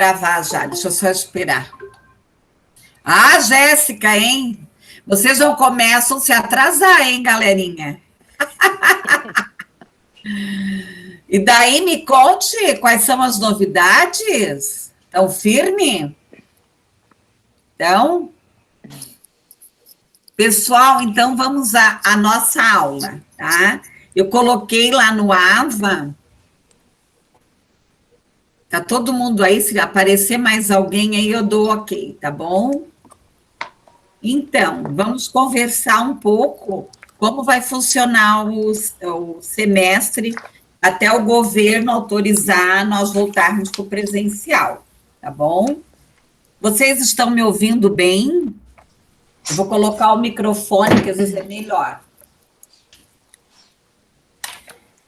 Gravar já, deixa eu só esperar. Ah, Jéssica, hein? Vocês não começam a se atrasar, hein, galerinha? E daí me conte quais são as novidades? Estão firme? Então, pessoal, então vamos à nossa aula, tá? Eu coloquei lá no AVA. Tá todo mundo aí? Se aparecer mais alguém aí, eu dou ok, tá bom? Então, vamos conversar um pouco como vai funcionar o semestre até o governo autorizar nós voltarmos para o presencial, tá bom? Vocês estão me ouvindo bem? Eu vou colocar o microfone, que às vezes é melhor.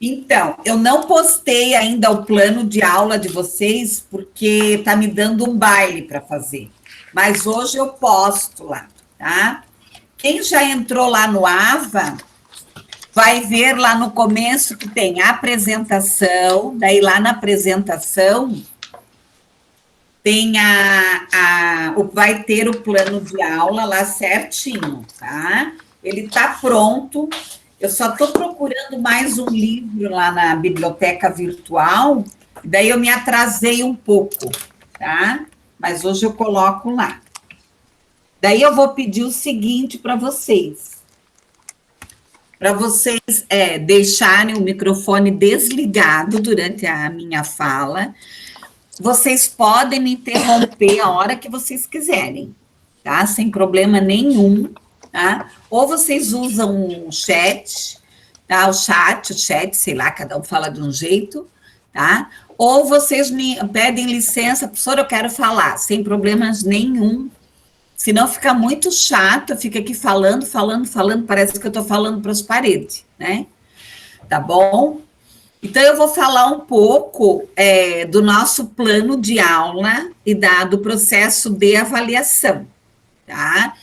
Então, eu não postei ainda o plano de aula de vocês, porque está me dando um baile para fazer. Mas hoje eu posto lá, tá? Quem já entrou lá no AVA, vai ver lá no começo que tem a apresentação, daí lá na apresentação tem vai ter o plano de aula lá certinho, tá? Ele está pronto. Eu só estou procurando mais um livro lá na biblioteca virtual, daí eu me atrasei um pouco, tá? Mas hoje eu coloco lá. Daí eu vou pedir o seguinte para vocês deixarem o microfone desligado durante a minha fala. Vocês podem me interromper a hora que vocês quiserem, tá? Sem problema nenhum, tá? Ou vocês usam o chat, tá? O chat, sei lá, cada um fala de um jeito, tá? Ou vocês me pedem licença, professora, eu quero falar, sem problemas nenhum. Senão fica muito chato, fica aqui falando, parece que eu estou falando para as paredes, né? Tá bom? Então, eu vou falar um pouco do nosso plano de aula e do processo de avaliação, tá?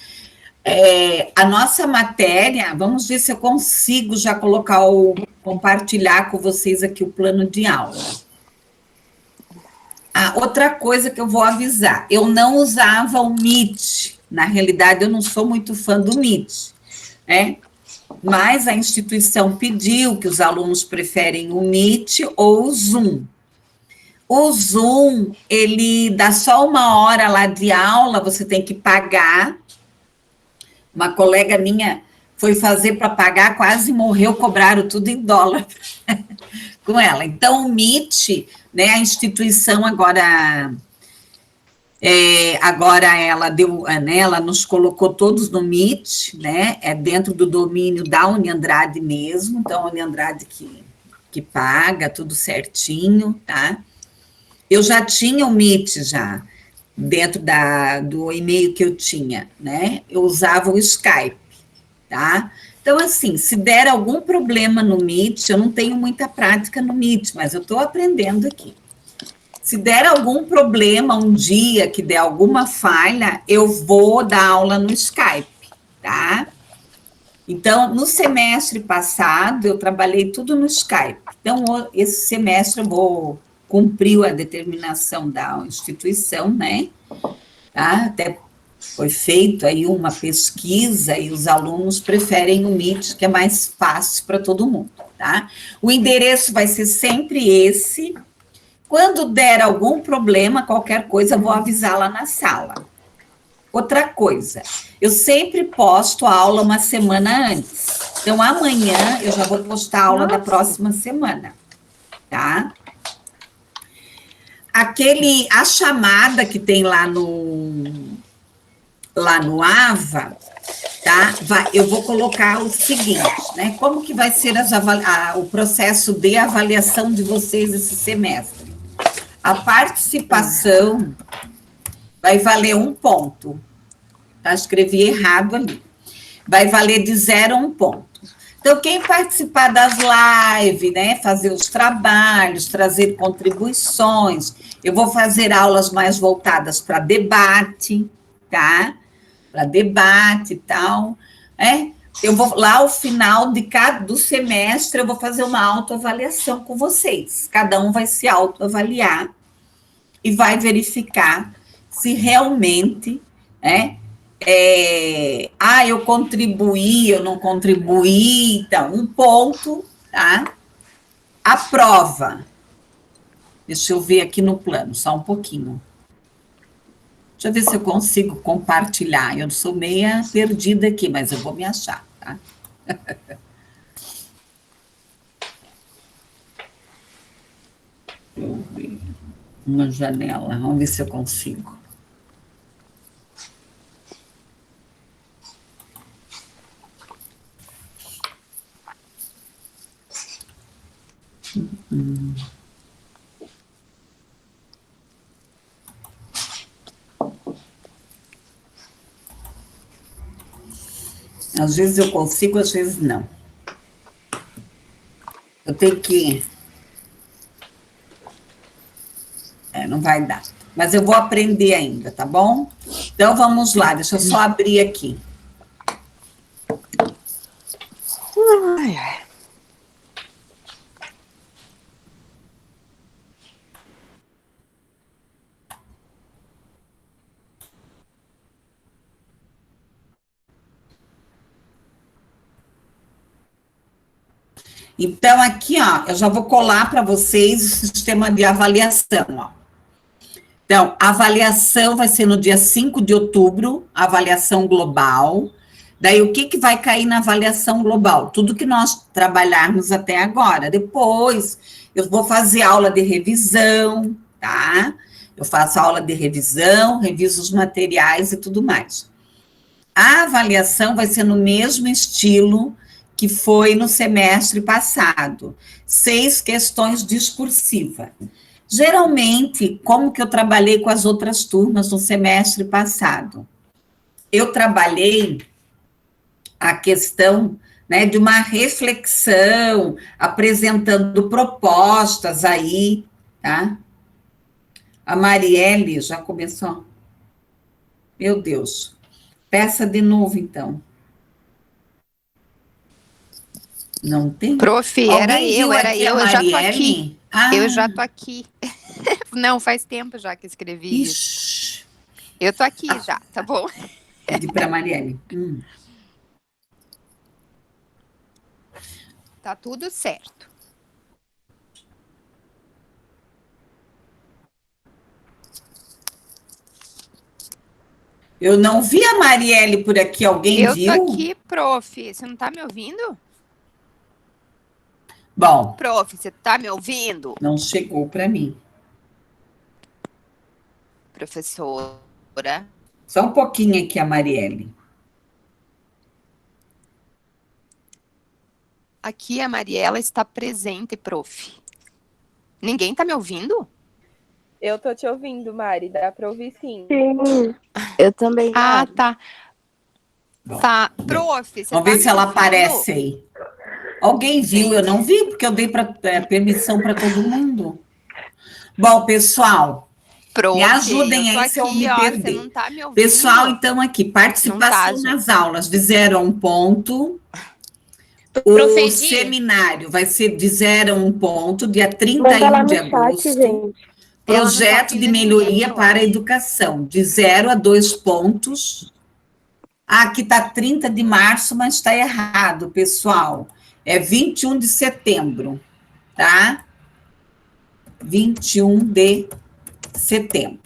A nossa matéria, vamos ver se eu consigo já compartilhar com vocês aqui o plano de aula. Outra coisa que eu vou avisar, eu não usava o Meet, na realidade eu não sou muito fã do Meet, né? Mas a instituição pediu que os alunos preferem o Meet ou o Zoom. O Zoom, ele dá só 1 hora lá de aula, você tem que pagar. Uma colega minha foi fazer para pagar, quase morreu, cobraram tudo em dólar com ela. Então, o Meet, né, a instituição agora ela nos colocou todos no Meet, né, dentro do domínio da Uniandrade mesmo, então a Uniandrade que paga tudo certinho, tá? Eu já tinha o Meet já, dentro do e-mail que eu tinha, né, eu usava o Skype, tá? Então, assim, se der algum problema no Meet, eu não tenho muita prática no Meet, mas eu estou aprendendo aqui. Se der algum problema um dia, que der alguma falha, eu vou dar aula no Skype, tá? Então, no semestre passado, eu trabalhei tudo no Skype. Então, esse semestre eu vou cumprir a determinação da instituição, né? Tá? Até foi feito aí uma pesquisa e os alunos preferem o Meet, que é mais fácil para todo mundo, tá? O endereço vai ser sempre esse. Quando der algum problema, qualquer coisa, eu vou avisar lá na sala. Outra coisa, eu sempre posto a aula uma semana antes. Então, amanhã eu já vou postar a aula da próxima semana, tá? A chamada que tem lá no AVA, tá? Eu vou colocar o seguinte, né? Como que vai ser o processo de avaliação de vocês esse semestre? A participação vai valer 1 ponto. Tá? Escrevi errado ali. Vai valer de 0 a 1 ponto. Então, quem participar das lives, né, fazer os trabalhos, trazer contribuições, eu vou fazer aulas mais voltadas para debate, tá? Para debate e tal, né? Eu vou lá ao final do semestre, eu vou fazer uma autoavaliação com vocês. Cada um vai se autoavaliar. e vai verificar se realmente, né, eu contribuí, eu não contribuí, então, um ponto, tá? A prova. Deixa eu ver aqui no plano, só um pouquinho. Deixa eu ver se eu consigo compartilhar. Eu sou meia perdida aqui, mas eu vou me achar, tá? Deixa eu ver. Uma janela, vamos ver se eu consigo. Às vezes eu consigo, às vezes não. Eu tenho que... não vai dar. Mas eu vou aprender ainda, tá bom? Então, vamos lá. Deixa eu só abrir aqui. Ai, ai. Então, aqui, ó, eu já vou colar para vocês o sistema de avaliação, ó. Então, a avaliação vai ser no dia 5 de outubro, a avaliação global. Daí, o que vai cair na avaliação global? Tudo que nós trabalharmos até agora. Depois, eu vou fazer aula de revisão, tá? Eu faço aula de revisão, reviso os materiais e tudo mais. A avaliação vai ser no mesmo estilo que foi no semestre passado. 6 questões discursivas. Geralmente, como que eu trabalhei com as outras turmas no semestre passado? Eu trabalhei a questão, né, de uma reflexão, apresentando propostas aí, tá? A Marielle já começou. Meu Deus. Peça de novo, então. Não tem? Prof, era eu já tô aqui. Ah. Eu já tô aqui. Não, faz tempo já que escrevi isso. Ixi. Eu tô aqui já, tá bom? Pedi para a Marielle. Tá tudo certo. Eu não vi a Marielle por aqui, alguém viu? Eu tô aqui, prof. Você não tá me ouvindo? Bom. Prof, você tá me ouvindo? Não chegou para mim. Professora. Só um pouquinho aqui a Marielle. Aqui a Mariela está presente, prof. Ninguém tá me ouvindo? Eu tô te ouvindo, Mari. Dá pra ouvir sim. Sim, eu também. Ah, Mari. tá. Bom, Tá. Prof, você vamos tá ver se ela ouvindo? aparece aí. Alguém viu? Gente. Eu não vi, porque eu dei permissão para todo mundo. Bom, pessoal, Prof, me ajudem aí se eu me perder. Você não tá me ouvindo? Pessoal, então aqui, participação Não tá, nas aulas de 0 a 1 ponto. O Profedi. seminário vai ser de 0 a 1 ponto, dia Manda 31 lá no de chat, agosto. gente. Projeto de melhoria para a educação, de 0 a 2 pontos. Ah, aqui está 30 de março, mas está errado, pessoal. É 21 de setembro, tá? 21 de setembro.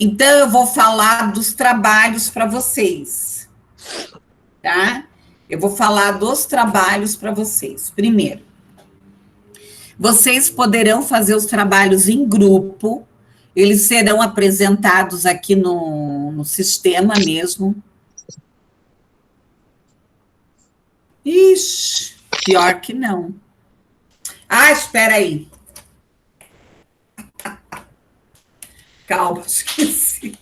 Então, eu vou falar dos trabalhos para vocês, tá? Eu vou falar dos trabalhos para vocês. Primeiro, vocês poderão fazer os trabalhos em grupo, eles serão apresentados aqui no sistema mesmo. Ixi, pior que não. Ah, espera aí. Calma, esqueci.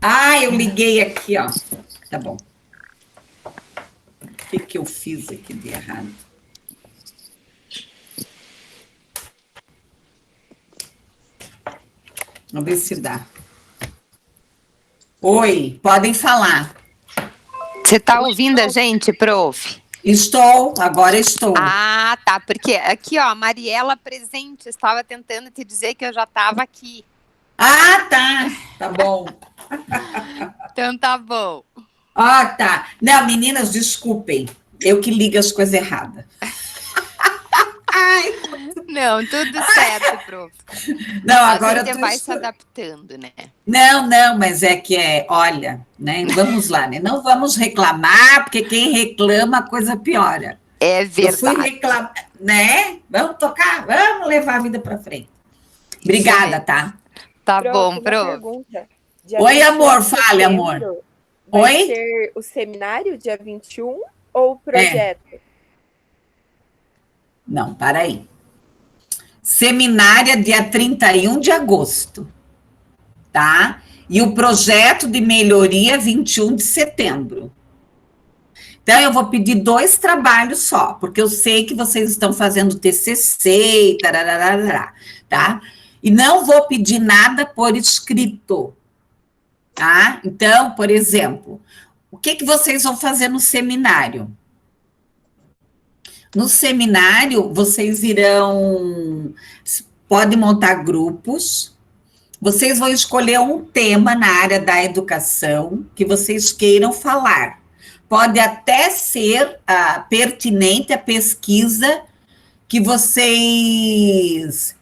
Ah, eu liguei aqui, ó. Tá bom. O que eu fiz aqui de errado? Vamos ver se dá. Oi, podem falar. Você tá ouvindo a gente, prof? Agora estou. Ah, tá, porque aqui, ó, a Mariela presente, estava tentando te dizer que eu já estava aqui. Ah, tá bom. Então tá bom. Ah, tá. Não, meninas, desculpem, eu que ligo as coisas erradas. Ai, Não, tudo certo, prof. não, A agora gente eu tô vai se adaptando, né? Não, mas é que olha, né? Vamos lá, né? Não vamos reclamar, porque quem reclama a coisa piora. É Eu fui verdade. reclamar, né? Vamos tocar, vamos levar a vida para frente. Obrigada, mesmo. tá? Tá Prof, bom, uma prof. pergunta. Dia Oi, 21 amor, de fale, amor. setembro, Vai Oi? ser o seminário dia 21 ou o É. projeto? Não, para aí. Seminária dia 31 de agosto, tá? E o projeto de melhoria 21 de setembro. Então, eu vou pedir 2 trabalhos só, porque eu sei que vocês estão fazendo TCC e tarararará, tá? E não vou pedir nada por escrito, tá? Então, por exemplo, o que vocês vão fazer no seminário? No seminário, vocês podem montar grupos, vocês vão escolher um tema na área da educação que vocês queiram falar. Pode até ser pertinente a pesquisa que vocês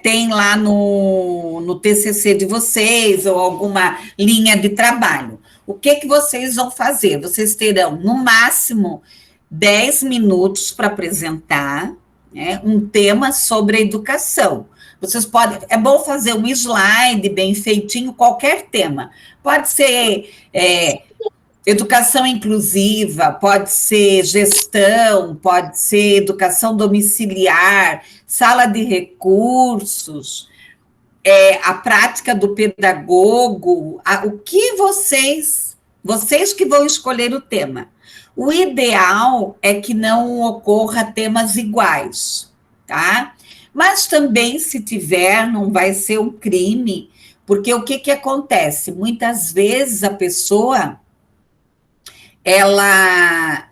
têm lá no TCC de vocês, ou alguma linha de trabalho. O que vocês vão fazer? Vocês terão, no máximo, 10 minutos para apresentar, né, um tema sobre a educação. Vocês podem, é bom fazer um slide bem feitinho, qualquer tema. Pode ser educação inclusiva, pode ser gestão, pode ser educação domiciliar, sala de recursos, a prática do pedagogo, o que vocês que vão escolher o tema. O ideal é que não ocorra temas iguais, tá? Mas também, se tiver, não vai ser um crime, porque o que acontece? Muitas vezes a pessoa ela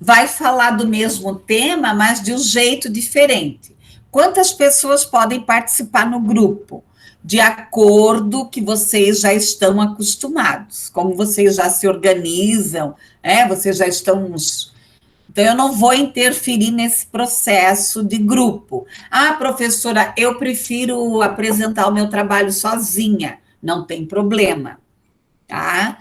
vai falar do mesmo tema, mas de um jeito diferente. Quantas pessoas podem participar no grupo? De acordo que vocês já estão acostumados, como vocês já se organizam, vocês já estão... Então, eu não vou interferir nesse processo de grupo. Ah, professora, eu prefiro apresentar o meu trabalho sozinha. Não tem problema, tá?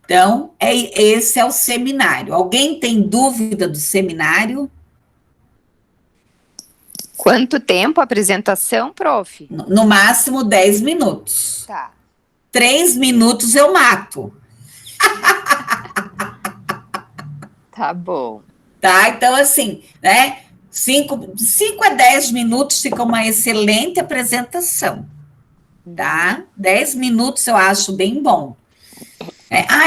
Então, esse é o seminário. Alguém tem dúvida do seminário? Quanto tempo a apresentação, prof? No máximo 10 minutos. Tá. 3 minutos eu mato. Tá bom. Tá? Então, assim, né? 5 a 10 minutos fica uma excelente apresentação. Tá? 10 minutos eu acho bem bom.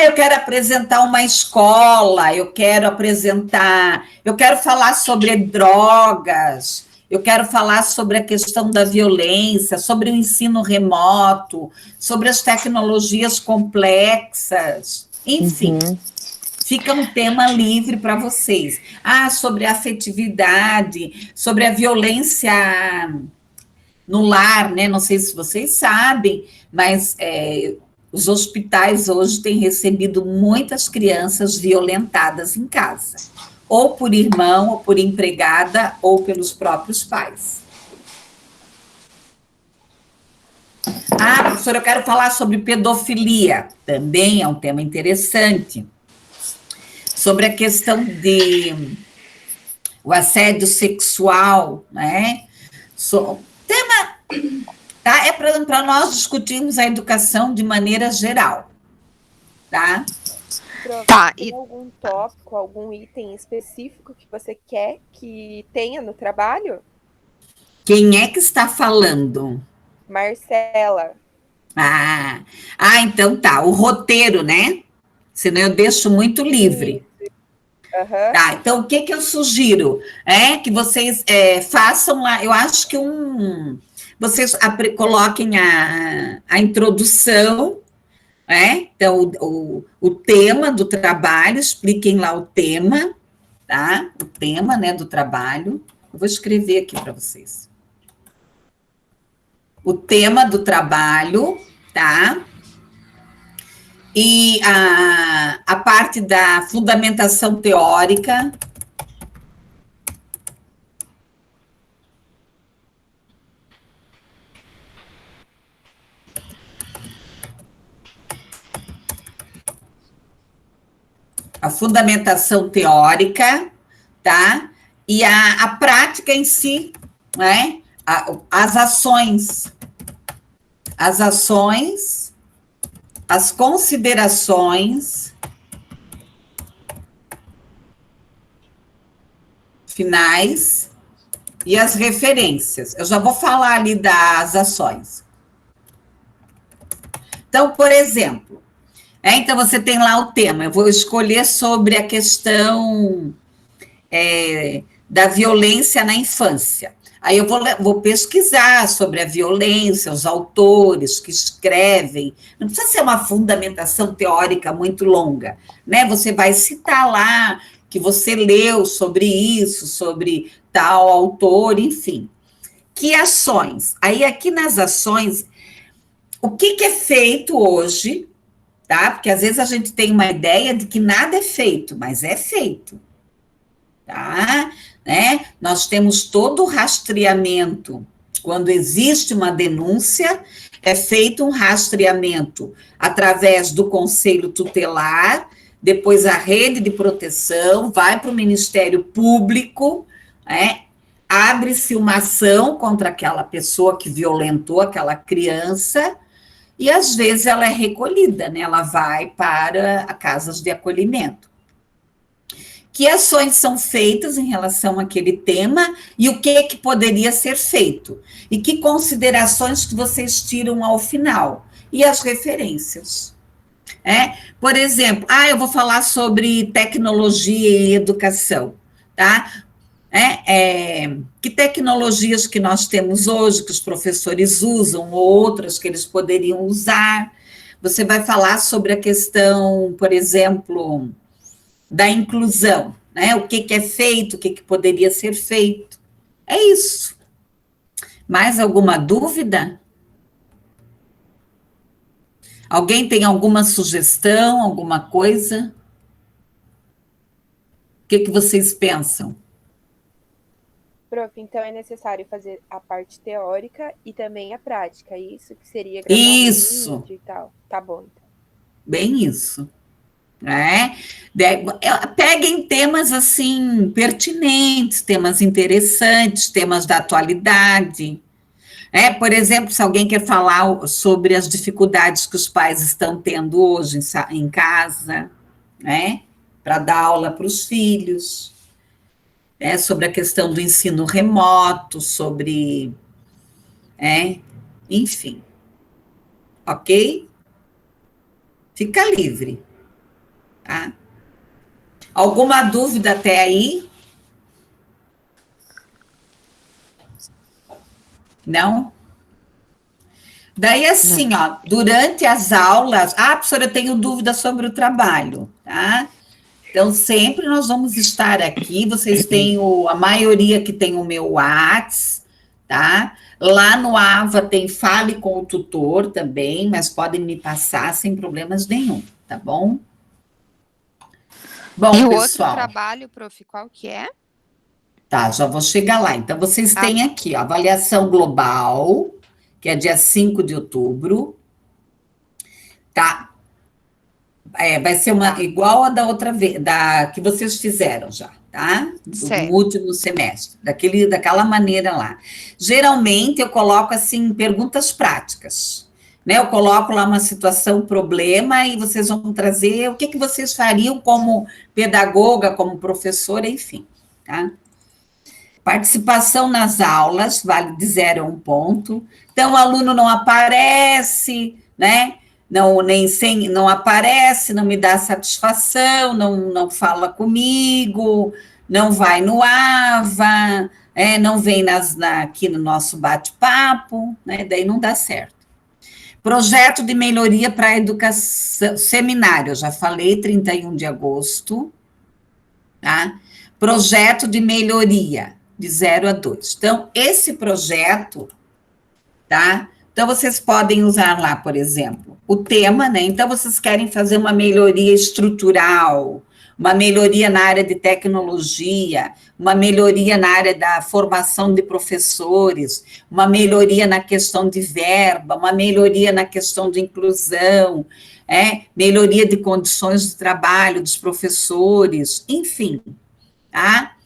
Eu quero apresentar uma escola, eu quero falar sobre drogas, eu quero falar sobre a questão da violência, sobre o ensino remoto, sobre as tecnologias complexas, enfim, fica um tema livre para vocês. Sobre a afetividade, sobre a violência no lar, né? Não sei se vocês sabem, mas os hospitais hoje têm recebido muitas crianças violentadas em casa, ou por irmão, ou por empregada, ou pelos próprios pais. Professora, eu quero falar sobre pedofilia, também é um tema interessante, sobre a questão o assédio sexual, né? Tema... Tá? É para nós discutirmos a educação de maneira geral, tá? Tá. Tem algum tópico, algum item específico que você quer que tenha no trabalho? Quem é que está falando? Marcela. Então tá, o roteiro, né? Senão eu deixo muito livre. Uhum. Tá, então o que eu sugiro? Que vocês façam lá, eu acho que vocês coloquem a introdução, né? Então, o tema do trabalho, expliquem lá o tema, tá? O tema, né, do trabalho. Eu vou escrever aqui para vocês. O tema do trabalho, tá? E a parte da fundamentação teórica. A fundamentação teórica, tá? E a prática em si, né? As ações, as considerações finais e as referências. Eu já vou falar ali das ações. Então, por exemplo, então você tem lá o tema, eu vou escolher sobre a questão da violência na infância. Aí eu vou pesquisar sobre a violência, os autores que escrevem. Não precisa ser uma fundamentação teórica muito longa, né? Você vai citar lá que você leu sobre isso, sobre tal autor, enfim. Que ações? Aí aqui nas ações, o que é feito hoje, tá? Porque às vezes a gente tem uma ideia de que nada é feito, mas é feito, tá? Né? Nós temos todo o rastreamento. Quando existe uma denúncia, é feito um rastreamento através do conselho tutelar, depois a rede de proteção, vai para o Ministério Público, né? Abre-se uma ação contra aquela pessoa que violentou aquela criança, e às vezes ela é recolhida, né? Ela vai para casas de acolhimento. Que ações são feitas em relação àquele tema e o que poderia ser feito? E que considerações que vocês tiram ao final? E as referências. Por exemplo, eu vou falar sobre tecnologia e educação, tá? Que tecnologias que nós temos hoje, que os professores usam, ou outras que eles poderiam usar. Você vai falar sobre a questão, por exemplo, da inclusão, né? O que é feito, o que poderia ser feito. É isso. Mais alguma dúvida? Alguém tem alguma sugestão, alguma coisa? O que vocês pensam? Prof, então é necessário fazer a parte teórica e também a prática, isso que seria gravar um vídeo e tal. Tá bom, então. Bem isso. Peguem temas assim pertinentes, temas interessantes, temas da atualidade. Por exemplo, se alguém quer falar sobre as dificuldades que os pais estão tendo hoje em casa, né? Para dar aula para os filhos, sobre a questão do ensino remoto, sobre, enfim, ok? Fica livre, tá? Alguma dúvida até aí? Não? Daí, assim, ó, durante as aulas... professora, eu tenho dúvida sobre o trabalho, tá? Então, sempre nós vamos estar aqui, vocês têm a maioria que tem o meu WhatsApp, tá? Lá no AVA tem Fale com o Tutor também, mas podem me passar sem problemas nenhum, tá bom? Bom, e o pessoal, outro trabalho, prof, qual que é? Tá, já vou chegar lá. Então, vocês têm aqui, ó, avaliação global, que é dia 5 de outubro, tá? Vai ser igual a da outra vez, da que vocês fizeram já, tá? No último semestre, daquela maneira lá. Geralmente, eu coloco, assim, perguntas práticas, né? Eu coloco lá uma situação, problema, e vocês vão trazer o que vocês fariam como pedagoga, como professora, enfim, tá? Participação nas aulas, vale de 0 a 1 ponto. Então, o aluno não aparece, né? Não aparece, não me dá satisfação, não fala comigo, não vai no AVA, não vem aqui no nosso bate-papo, né? Daí não dá certo. Projeto de melhoria para a educação, seminário, eu já falei, 31 de agosto, tá? Projeto de melhoria, de 0 a 2. Então, esse projeto, tá? Então, vocês podem usar lá, por exemplo, o tema, né? Então, vocês querem fazer uma melhoria estrutural, uma melhoria na área de tecnologia, uma melhoria na área da formação de professores, uma melhoria na questão de verba, uma melhoria na questão de inclusão, melhoria de condições de trabalho dos professores, enfim, tá?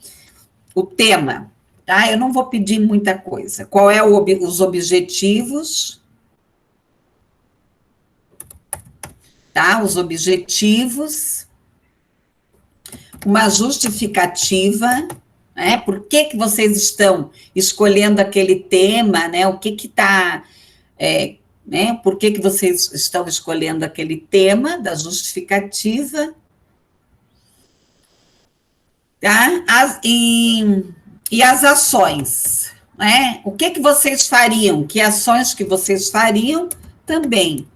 O tema, tá? Eu não vou pedir muita coisa. Qual é os objetivos? Tá? Os objetivos, uma justificativa, né? Por que vocês estão escolhendo aquele tema, né? O que está, né? Por que vocês estão escolhendo aquele tema da justificativa, tá? E as ações, né? O que vocês fariam? Que ações que vocês fariam também?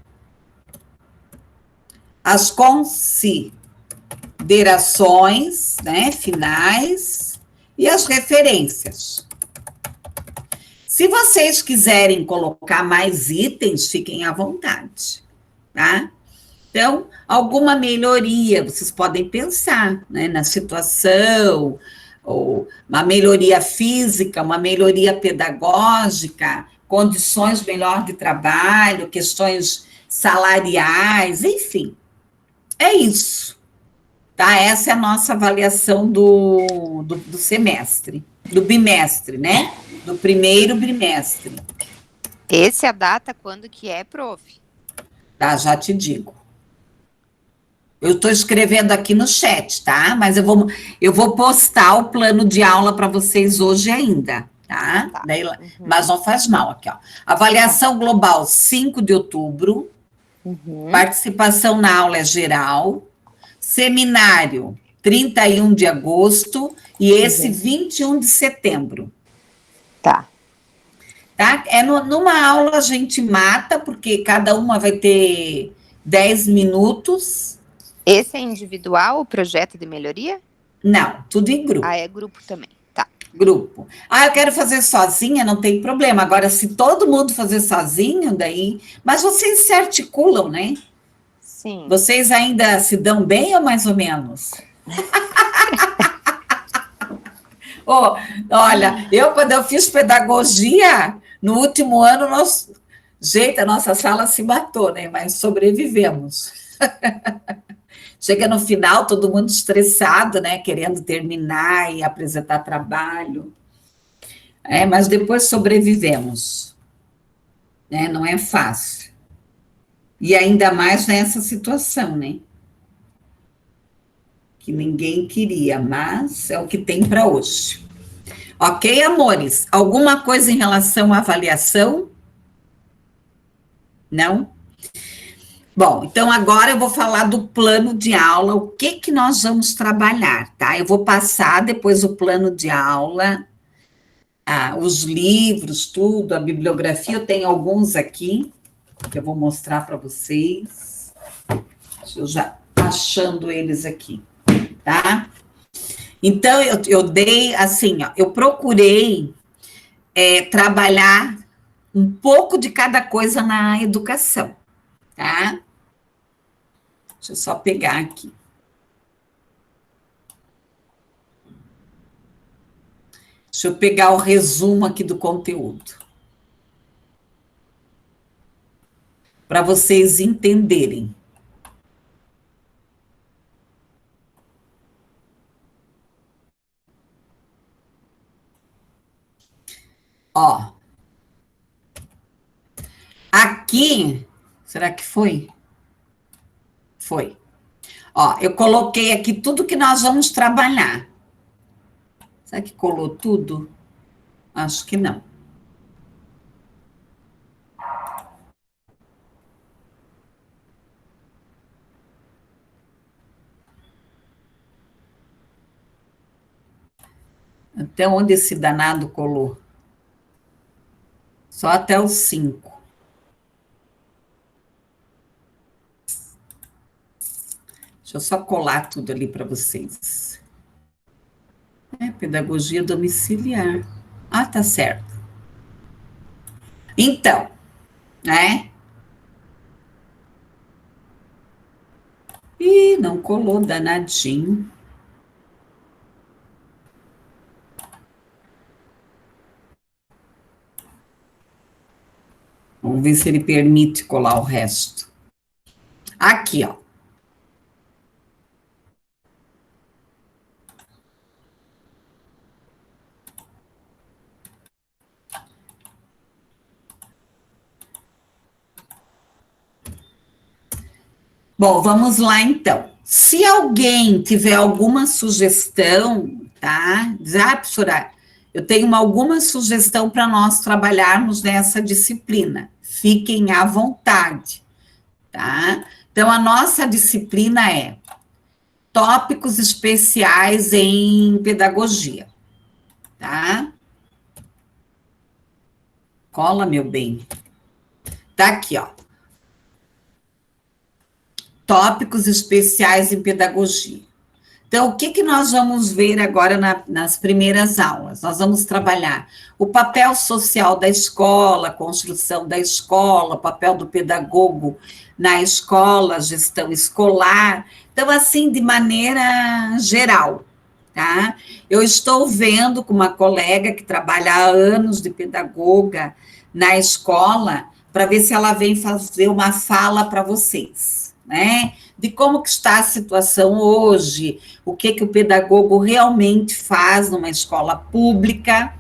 As considerações, né, finais e as referências. Se vocês quiserem colocar mais itens, fiquem à vontade, tá? Então, alguma melhoria, vocês podem pensar, né, na situação, ou uma melhoria física, uma melhoria pedagógica, condições melhor de trabalho, questões salariais, enfim. É isso, tá? Essa é a nossa avaliação do semestre, do bimestre, né? Do primeiro bimestre. Esse é a data quando que é, prof? Tá, já te digo. Eu estou escrevendo aqui no chat, tá? Mas eu vou postar o plano de aula para vocês hoje ainda, tá? Tá. Daí, mas não faz mal aqui, ó. Avaliação global, 5 de outubro. Participação na aula é geral. Seminário, 31 de agosto. E esse, 21 de setembro. Tá. Tá? Numa aula a gente mata, porque cada uma vai ter 10 minutos. Esse é individual, o projeto de melhoria? Não, tudo em grupo. Ah, é grupo também, tá. Grupo. Ah, eu quero fazer sozinha, não tem problema. Agora, se todo mundo fazer sozinho, daí... Mas vocês se articulam, né? Sim. Vocês ainda se dão bem ou mais ou menos? Olha, quando eu fiz pedagogia, no último ano, a nossa sala se matou, né? Mas sobrevivemos. Chega no final, todo mundo estressado, né? Querendo terminar e apresentar trabalho. Mas depois sobrevivemos. Né? Não é fácil. E ainda mais nessa situação, né? Que ninguém queria, mas é o que tem para hoje. Ok, amores? Alguma coisa em relação à avaliação? Não? Bom, então agora eu vou falar do plano de aula, o que nós vamos trabalhar, tá? Eu vou passar depois o plano de aula, os livros, tudo, a bibliografia, eu tenho alguns aqui, que eu vou mostrar para vocês. Deixa eu já achando eles aqui, tá? Então, eu dei, assim, ó, eu procurei trabalhar um pouco de cada coisa na educação, tá? Deixa eu só pegar aqui. Deixa eu pegar o resumo aqui do conteúdo. Para vocês entenderem. Ó. Aqui, será que foi? Foi. Ó, eu coloquei aqui tudo que nós vamos trabalhar. Será que colou tudo? Acho que não. Até onde esse danado colou? Só até os 5. Deixa eu só colar tudo ali para vocês. Pedagogia domiciliar. Ah, tá certo. Então, né? Ih, não colou, danadinho. Vamos ver se ele permite colar o resto. Aqui, ó. Bom, vamos lá então. Se alguém tiver alguma sugestão, tá? Diz, professora, eu tenho alguma sugestão para nós trabalharmos nessa disciplina. Fiquem à vontade, tá? Então, a nossa disciplina é tópicos especiais em pedagogia, tá? Cola, meu bem. Tá aqui, ó. Tópicos especiais em pedagogia. Então, o que nós vamos ver agora nas primeiras aulas? Nós vamos trabalhar o papel social da escola, a construção da escola, o papel do pedagogo na escola, gestão escolar. Então, assim, de maneira geral, tá? Eu estou vendo com uma colega que trabalha há anos de pedagoga na escola, para ver se ela vem fazer uma fala para vocês, né? De como que está a situação hoje, o que o pedagogo realmente faz numa escola pública,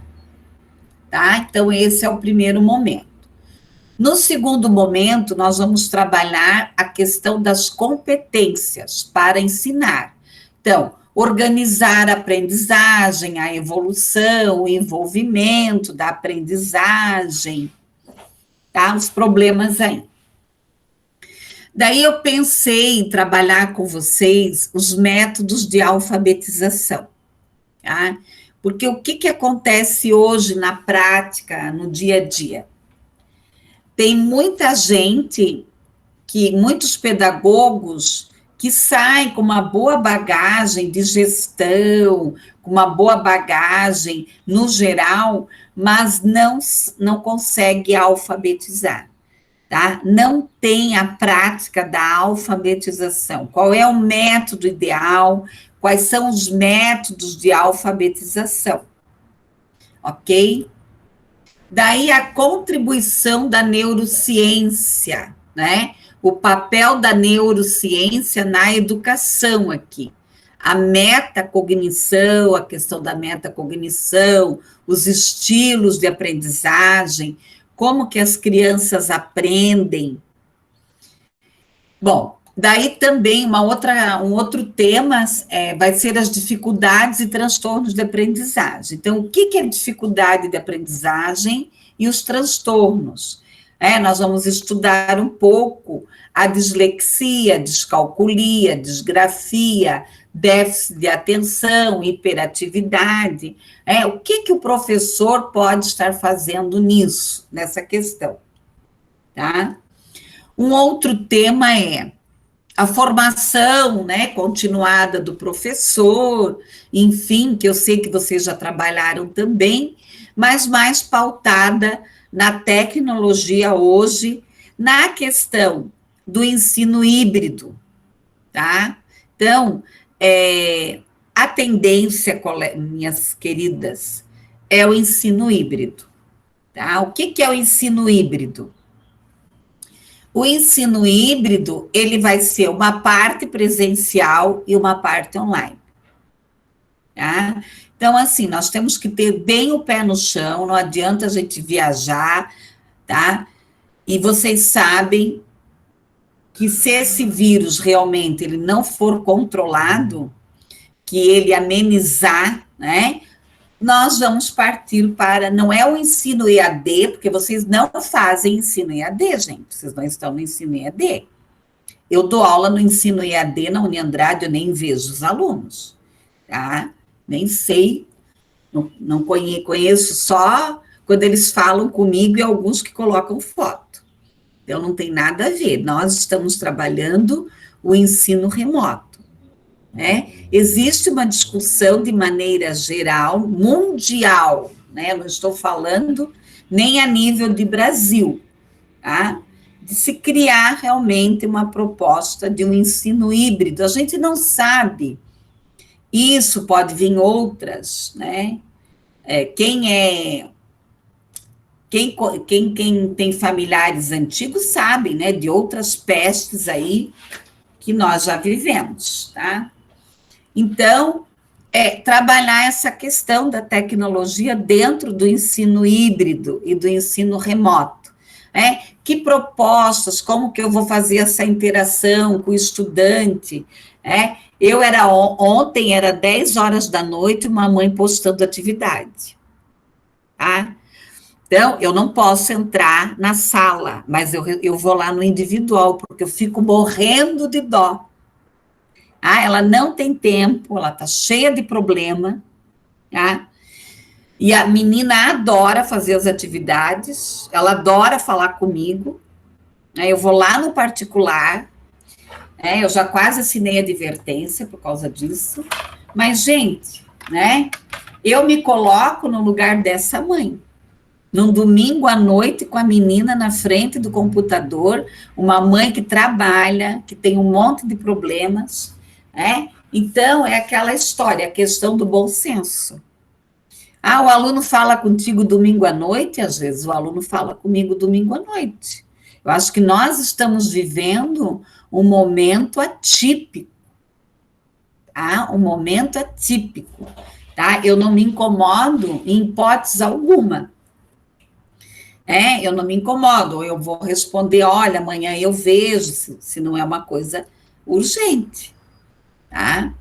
tá? Então, esse é o primeiro momento. No segundo momento, nós vamos trabalhar a questão das competências para ensinar. Então, organizar a aprendizagem, a evolução, o envolvimento da aprendizagem, tá? Os problemas aí. Daí eu pensei em trabalhar com vocês os métodos de alfabetização, tá? Porque o que acontece hoje na prática, no dia a dia? Tem muita gente, muitos pedagogos que saem com uma boa bagagem de gestão, com uma boa bagagem no geral, mas não consegue alfabetizar. Tá? Não tem a prática da alfabetização. Qual é o método ideal? Quais são os métodos de alfabetização? Ok? Daí a contribuição da neurociência, né? O papel da neurociência na educação aqui. A metacognição, a questão da metacognição, os estilos de aprendizagem, como que as crianças aprendem. Bom, daí também um outro tema vai ser as dificuldades e transtornos de aprendizagem. Então, o que é dificuldade de aprendizagem e os transtornos? Nós vamos estudar um pouco a dislexia, descalculia, disgrafia, déficit de atenção, hiperatividade. O que o professor pode estar fazendo nessa questão, tá? Um outro tema é a formação, né, continuada do professor, enfim, que eu sei que vocês já trabalharam também, mas mais pautada na tecnologia hoje, na questão do ensino híbrido, tá? Então, a tendência, minhas queridas, é o ensino híbrido, tá? O que é o ensino híbrido? O ensino híbrido, ele vai ser uma parte presencial e uma parte online, tá? Então, assim, nós temos que ter bem o pé no chão, não adianta a gente viajar, tá? E vocês sabem que se esse vírus realmente ele não for controlado, que ele amenizar, né, nós vamos partir para, não é o ensino EAD, porque vocês não fazem ensino EAD, gente, vocês não estão no ensino EAD. Eu dou aula no ensino EAD na Uniandrade, eu nem vejo os alunos, tá? Nem sei Não conheço só quando eles falam comigo e alguns que colocam foto. Então, não tem nada a ver. Nós estamos trabalhando o ensino remoto, né? Existe uma discussão de maneira geral, mundial, né? Não estou falando nem a nível de Brasil, tá? De se criar realmente uma proposta de um ensino híbrido. A gente não sabe. Isso pode vir outras, né? Quem tem familiares antigos sabe, né, de outras pestes aí que nós já vivemos, tá? Então, trabalhar essa questão da tecnologia dentro do ensino híbrido e do ensino remoto, né? Que propostas, como que eu vou fazer essa interação com o estudante, né? Ontem era 10 horas da noite, uma mãe postando atividade, tá? Então, eu não posso entrar na sala, mas eu vou lá no individual, porque eu fico morrendo de dó. Ela não tem tempo, ela está cheia de problema, tá? E a menina adora fazer as atividades, ela adora falar comigo, né? Eu vou lá no particular, eu já quase assinei advertência por causa disso, mas, gente, né? Eu me coloco no lugar dessa mãe. Num domingo à noite, com a menina na frente do computador, uma mãe que trabalha, que tem um monte de problemas, né? Então, é aquela história, a questão do bom senso. O aluno fala contigo domingo à noite, às vezes o aluno fala comigo domingo à noite. Eu acho que nós estamos vivendo um momento atípico, tá? Um momento atípico, tá? Eu não me incomodo em hipótese alguma. Eu não me incomodo, eu vou responder, olha, amanhã eu vejo, se não é uma coisa urgente, tá?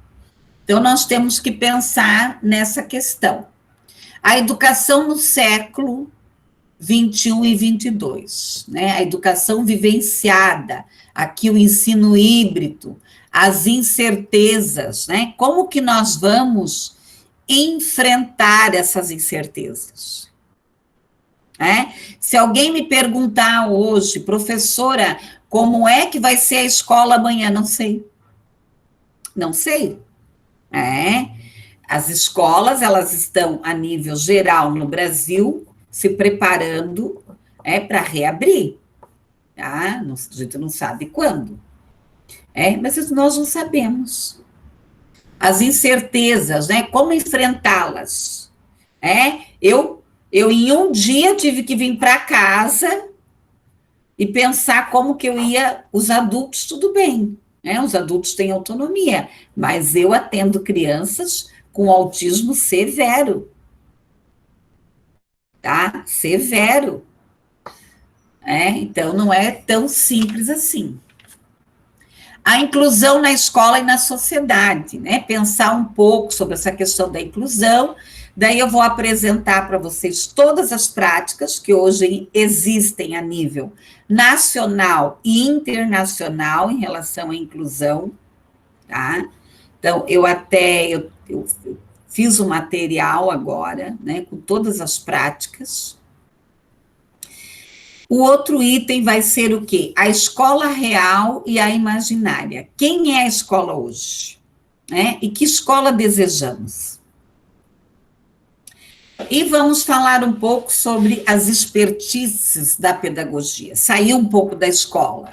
Então, nós temos que pensar nessa questão. A educação no século 21 e 22, né? A educação vivenciada, aqui o ensino híbrido, as incertezas, né? Como que nós vamos enfrentar essas incertezas? Se alguém me perguntar hoje, professora, como é que vai ser a escola amanhã? Não sei. Não sei. As escolas, elas estão a nível geral no Brasil, se preparando para reabrir. Tá? A gente não sabe quando. Mas nós não sabemos. As incertezas, né? Como enfrentá-las? Eu, em um dia, tive que vir para casa e pensar como que eu ia... Os adultos, tudo bem, né? Os adultos têm autonomia, mas eu atendo crianças com autismo severo, tá? Severo. Então, não é tão simples assim. A inclusão na escola e na sociedade, né? Pensar um pouco sobre essa questão da inclusão. Daí eu vou apresentar para vocês todas as práticas que hoje existem a nível nacional e internacional em relação à inclusão, tá? Então, eu fiz um material agora, né, com todas as práticas. O outro item vai ser o quê? A escola real e a imaginária. Quem é a escola hoje? E que escola desejamos? E vamos falar um pouco sobre as expertises da pedagogia, sair um pouco da escola,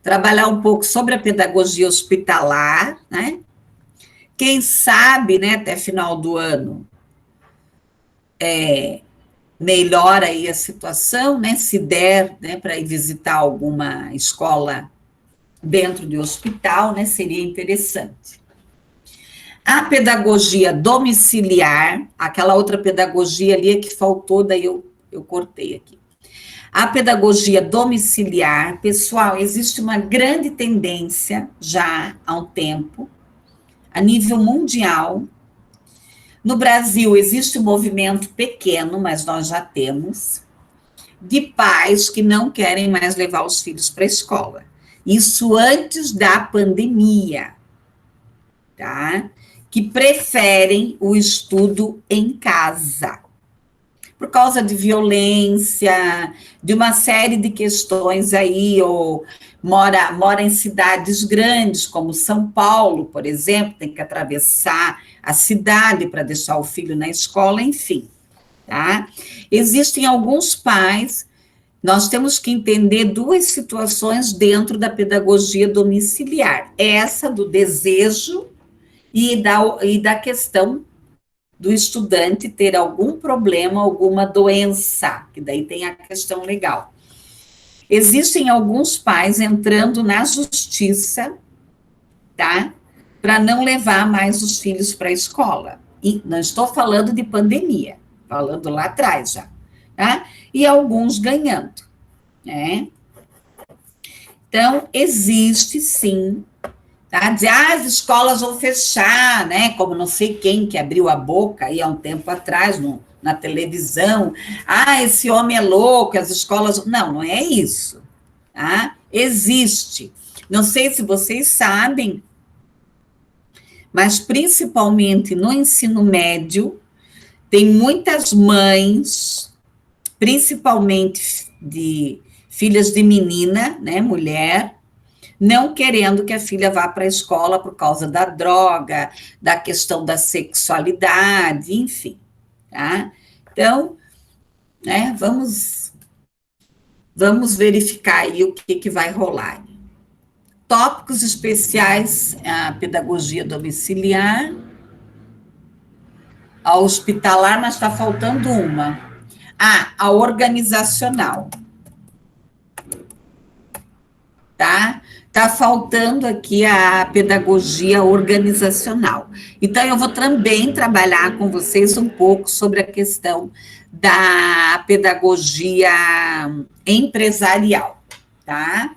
trabalhar um pouco sobre a pedagogia hospitalar, né? Quem sabe, né, até final do ano, melhora aí a situação, né, se der, né, para ir visitar alguma escola dentro do hospital, né, seria interessante. A pedagogia domiciliar, aquela outra pedagogia ali que faltou, daí eu cortei aqui. A pedagogia domiciliar, pessoal, existe uma grande tendência já há um tempo, a nível mundial. No Brasil existe um movimento pequeno, mas nós já temos, de pais que não querem mais levar os filhos para a escola. Isso antes da pandemia, tá? que preferem o estudo em casa, por causa de violência, de uma série de questões aí, ou mora em cidades grandes, como São Paulo, por exemplo, tem que atravessar a cidade para deixar o filho na escola, enfim, tá? Existem alguns pais, nós temos que entender duas situações dentro da pedagogia domiciliar, essa do desejo e da questão do estudante ter algum problema, alguma doença, que daí tem a questão legal. Existem alguns pais entrando na justiça, tá? Para não levar mais os filhos para a escola. E não estou falando de pandemia, falando lá atrás já, tá? E alguns ganhando, né? Então, existe sim, tá? Dizer, as escolas vão fechar, né? Como não sei quem que abriu a boca aí há um tempo atrás na televisão. Esse homem é louco, as escolas... Não, não é isso, tá? Existe. Não sei se vocês sabem, mas principalmente no ensino médio, tem muitas mães, principalmente de filhas de menina, né, mulher, não querendo que a filha vá para a escola por causa da droga, da questão da sexualidade, enfim, tá? Então, né, vamos verificar aí o que vai rolar. Tópicos especiais, a pedagogia domiciliar, a hospitalar, mas está faltando uma. A organizacional. Tá? Está faltando aqui a pedagogia organizacional. Então, eu vou também trabalhar com vocês um pouco sobre a questão da pedagogia empresarial, tá?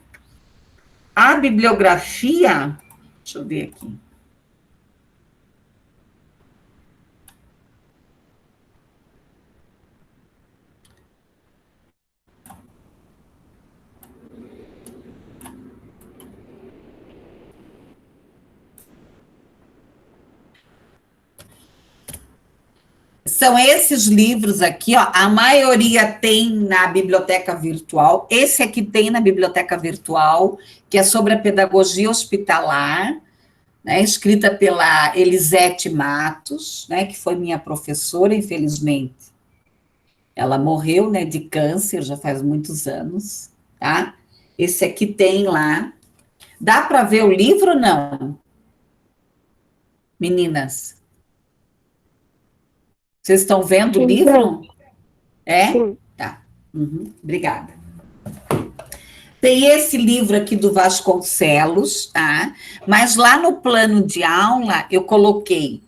A bibliografia, deixa eu ver aqui. São esses livros aqui, ó, a maioria tem na biblioteca virtual, esse aqui tem na biblioteca virtual, que é sobre a pedagogia hospitalar, né, escrita pela Elisete Matos, né, que foi minha professora, infelizmente. Ela morreu, né, de câncer, já faz muitos anos, tá? Esse aqui tem lá. Dá para ver o livro ou não? Meninas? Vocês estão vendo o livro? É? Sim. Tá. Obrigada. Tem esse livro aqui do Vasconcelos, tá? Mas lá no plano de aula eu coloquei,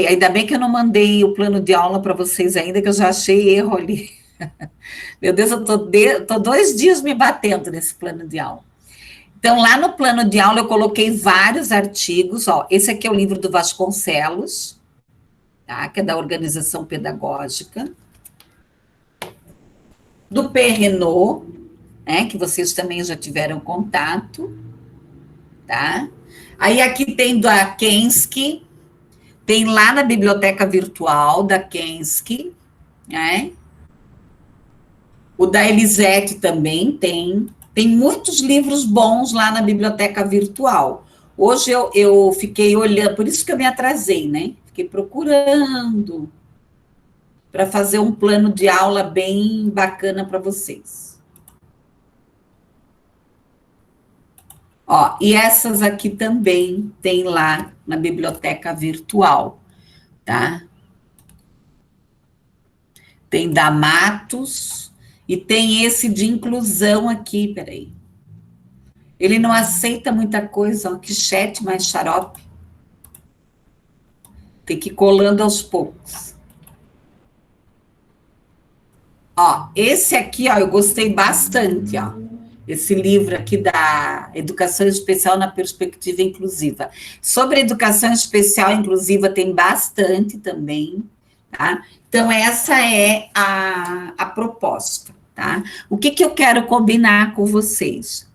ainda bem que eu não mandei o plano de aula para vocês ainda, que eu já achei erro ali. Meu Deus, eu tô 2 dias me batendo nesse plano de aula. Então, lá no plano de aula eu coloquei vários artigos, ó, esse aqui é o livro do Vasconcelos, tá? Que é da organização pedagógica, do Perrenot, né, que vocês também já tiveram contato, tá? Aí aqui tem do Kensky, tem lá na biblioteca virtual da Kensky, né? O da Elisete também tem muitos livros bons lá na biblioteca virtual. Hoje eu fiquei olhando, por isso que eu me atrasei, né? Fiquei procurando para fazer um plano de aula bem bacana para vocês. Ó, e essas aqui também tem lá na biblioteca virtual, tá? Tem da Matos e tem esse de inclusão aqui, peraí. Ele não aceita muita coisa, ó, que chat mais xarope. Tem que ir colando aos poucos. Ó, esse aqui, ó, eu gostei bastante, ó. Esse livro aqui da Educação Especial na Perspectiva Inclusiva. Sobre educação especial inclusiva tem bastante também, tá? Então, essa é a proposta, tá? O que eu quero combinar com vocês?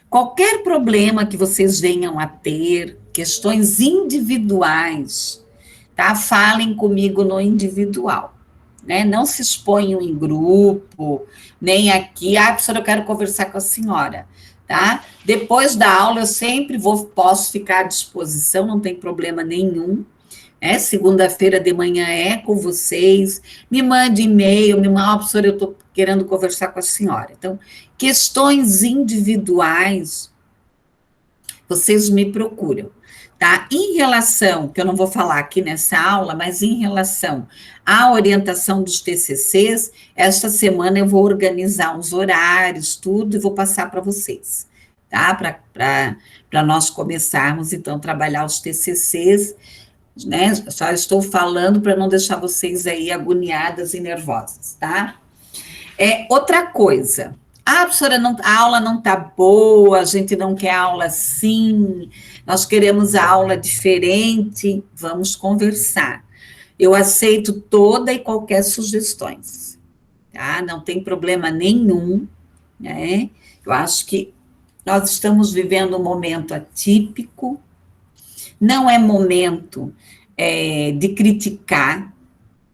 Qualquer problema que vocês venham a ter, questões individuais, tá? Falem comigo no individual, né? Não se exponham em grupo, nem aqui, professora, eu quero conversar com a senhora, tá? Depois da aula, eu sempre posso ficar à disposição, não tem problema nenhum, segunda-feira de manhã é com vocês, me mande e-mail, me mande, professora, eu estou querendo conversar com a senhora. Então, questões individuais, vocês me procuram, tá? Em relação, que eu não vou falar aqui nessa aula, mas em relação à orientação dos TCCs, esta semana eu vou organizar uns horários, tudo, e vou passar para vocês, tá? Para nós começarmos, então, a trabalhar os TCCs, né? Só estou falando para não deixar vocês aí agoniadas e nervosas, tá? Outra coisa, professora, a aula não está boa, a gente não quer aula assim, nós queremos a aula diferente, vamos conversar. Eu aceito toda e qualquer sugestões, tá? Não tem problema nenhum, né? Eu acho que nós estamos vivendo um momento atípico, não é momento de criticar,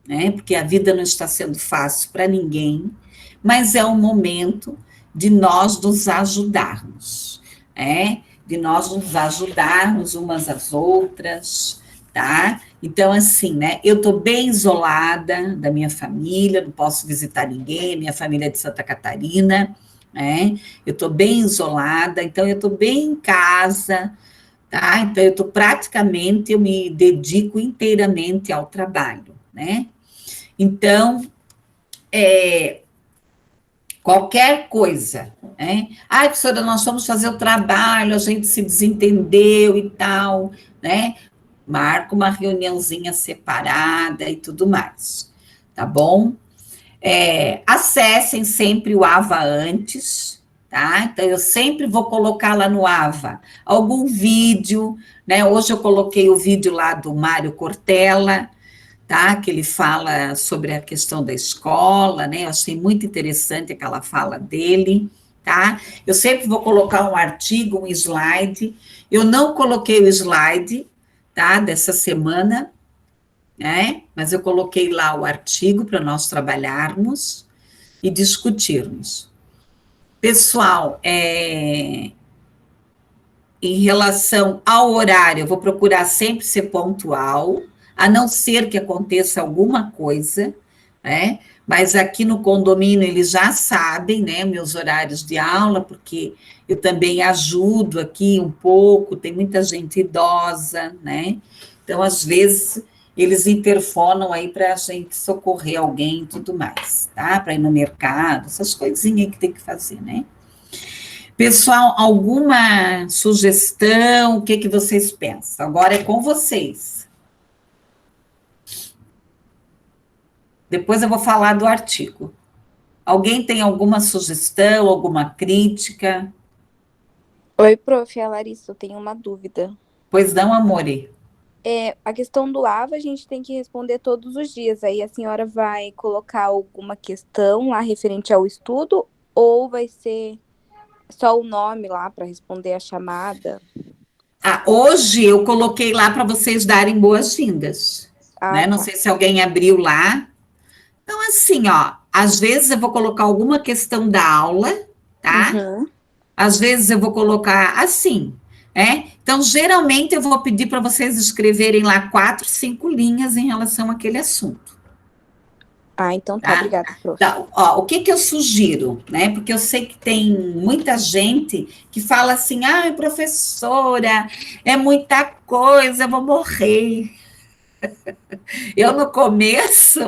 né? Porque a vida não está sendo fácil para ninguém, mas é um momento de nós nos ajudarmos, de nós nos ajudarmos umas às outras, tá? Então, assim, né, eu estou bem isolada da minha família, não posso visitar ninguém, minha família é de Santa Catarina, né? Eu estou bem isolada, então eu estou bem em casa, tá? Então, eu me dedico inteiramente ao trabalho, né? Então, qualquer coisa, né? Professora, nós vamos fazer o trabalho, a gente se desentendeu e tal, né? Marca uma reuniãozinha separada e tudo mais, tá bom? Acessem sempre o AVA antes, tá? Então, eu sempre vou colocar lá no AVA algum vídeo, né? Hoje eu coloquei o vídeo lá do Mário Cortella, tá? Que ele fala sobre a questão da escola, né? Eu achei muito interessante aquela fala dele, tá? Eu sempre vou colocar um artigo, um slide. Eu não coloquei o slide, tá? Dessa semana, né? Mas eu coloquei lá o artigo para nós trabalharmos e discutirmos. Pessoal, em relação ao horário, eu vou procurar sempre ser pontual, a não ser que aconteça alguma coisa, né? Mas aqui no condomínio eles já sabem, né, meus horários de aula, porque eu também ajudo aqui um pouco, tem muita gente idosa, né? Então, às vezes, eles interfonam aí para a gente socorrer alguém e tudo mais, tá? Para ir no mercado, essas coisinhas que tem que fazer, né? Pessoal, alguma sugestão? O que vocês pensam? Agora é com vocês. Depois eu vou falar do artigo. Alguém tem alguma sugestão, alguma crítica? Oi, prof, é a Larissa, eu tenho uma dúvida. Pois não, amore. A questão do AVA a gente tem que responder todos os dias. Aí a senhora vai colocar alguma questão lá referente ao estudo ou vai ser só o nome lá para responder a chamada? Hoje eu coloquei lá para vocês darem boas-vindas, né? Não sei se alguém abriu lá. Então, assim, às vezes eu vou colocar alguma questão da aula, tá? Uhum. Às vezes eu vou colocar assim, Então, geralmente eu vou pedir para vocês escreverem lá 4, 5 linhas em relação àquele assunto. Então tá, obrigada, prof. Então, o que eu sugiro, né? Porque eu sei que tem muita gente que fala assim, professora, é muita coisa, eu vou morrer. Eu, no começo,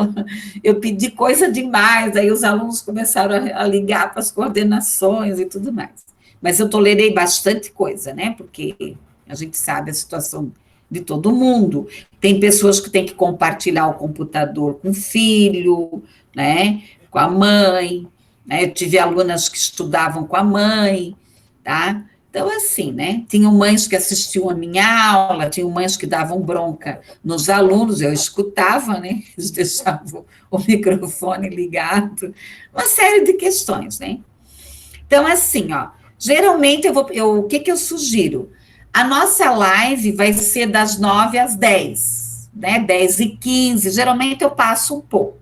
eu pedi coisa demais, aí os alunos começaram a ligar para as coordenações e tudo mais. Mas eu tolerei bastante coisa, né? Porque a gente sabe a situação de todo mundo. Tem pessoas que têm que compartilhar o computador com o filho, né? Com a mãe, né? Eu tive alunas que estudavam com a mãe, tá? Então, assim, né? Tinham mães que assistiam a minha aula, tinham mães que davam bronca nos alunos, eu escutava, né? Eles deixavam o microfone ligado, uma série de questões, né? Então, assim, geralmente o que eu sugiro? A nossa live vai ser das 9 às 10, né? 10h15. Geralmente eu passo um pouco.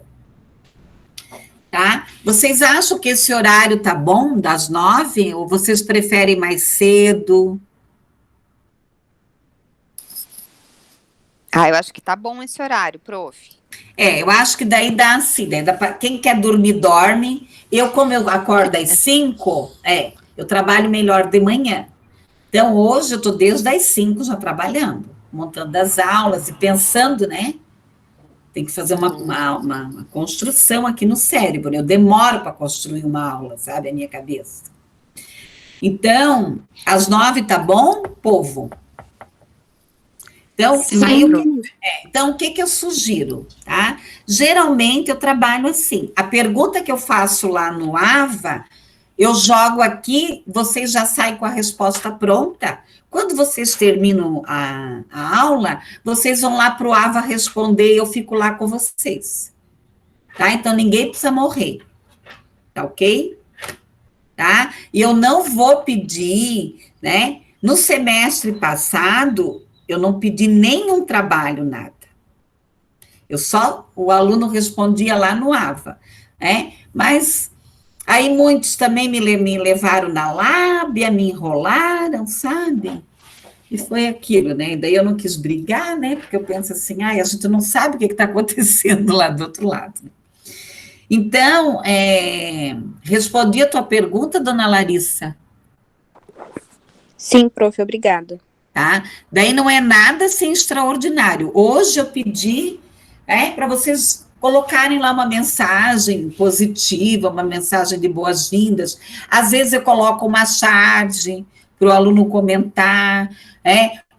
Tá? Vocês acham que esse horário tá bom, das 9? Ou vocês preferem mais cedo? Ah, eu acho que tá bom esse horário, prof. Eu acho que daí dá assim, quem quer dormir, dorme. Como eu acordo às 5, eu trabalho melhor de manhã. Então, hoje eu estou desde as 5 já trabalhando, montando as aulas e pensando, né? Tem que fazer uma construção aqui no cérebro. Eu demoro para construir uma aula, sabe? A minha cabeça. Então, às 9 tá bom, povo? Então, então, o que eu sugiro, tá? Geralmente, eu trabalho assim. A pergunta que eu faço lá no AVA, eu jogo aqui, vocês já saem com a resposta pronta. Quando vocês terminam a aula, vocês vão lá para o AVA responder, eu fico lá com vocês. Tá? Então, ninguém precisa morrer. Tá ok? Tá? E eu não vou pedir, né? No semestre passado, eu não pedi nenhum trabalho, nada. O aluno respondia lá no AVA, né? Mas aí muitos também me levaram na lábia, me enrolaram, sabe? E foi aquilo, né? E daí eu não quis brigar, né? Porque eu penso assim, a gente não sabe o que está acontecendo lá do outro lado. Então, respondi a tua pergunta, dona Larissa? Sim, prof, obrigada. Tá? Daí não é nada assim extraordinário. Hoje eu pedi para vocês colocarem lá uma mensagem positiva, uma mensagem de boas-vindas. Às vezes eu coloco uma charge para o aluno comentar,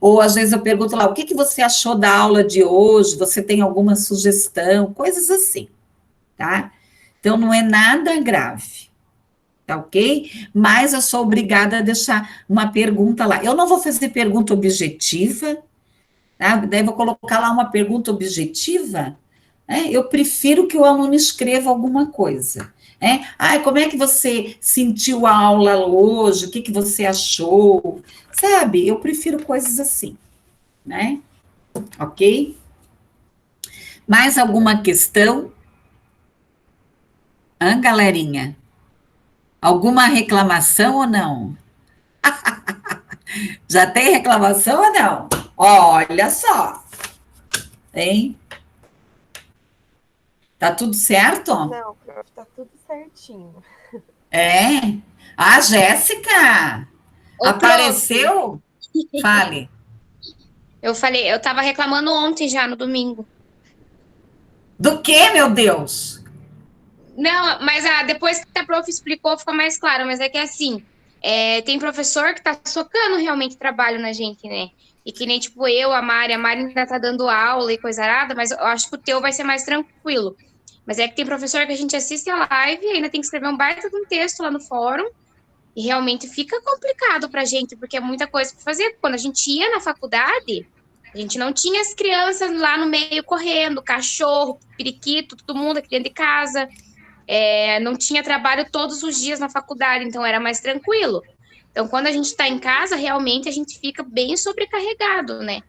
ou às vezes eu pergunto lá, o que você achou da aula de hoje? Você tem alguma sugestão? Coisas assim, tá? Então, não é nada grave. Tá ok? Mas eu sou obrigada a deixar uma pergunta lá. Eu não vou fazer pergunta objetiva, tá? Daí vou colocar lá uma pergunta objetiva, eu prefiro que o aluno escreva alguma coisa. Como é que você sentiu a aula hoje? O que você achou? Sabe? Eu prefiro coisas assim, né? Ok? Mais alguma questão? Galerinha? Alguma reclamação ou não? Já tem reclamação ou não? Olha só. Hein? Tá tudo certo? Não, prof, tá tudo certinho. Jéssica! Ô, apareceu? prof. Fale. Eu tava reclamando ontem já, no domingo. Do que, meu Deus? Não, mas depois que a prof explicou, ficou mais claro. Mas é que assim, tem professor que tá socando realmente trabalho na gente, né? E que nem, tipo, a Mari ainda tá dando aula e coisa arada, mas eu acho que o teu vai ser mais tranquilo. Mas é que tem professor que a gente assiste a live e ainda tem que escrever um baita de um texto lá no fórum, e realmente fica complicado pra gente, porque é muita coisa pra fazer. Quando a gente ia na faculdade, a gente não tinha as crianças lá no meio correndo, cachorro, periquito, todo mundo aqui dentro de casa. Não tinha trabalho todos os dias na faculdade, então era mais tranquilo. Então, quando a gente está em casa, realmente a gente fica bem sobrecarregado, né?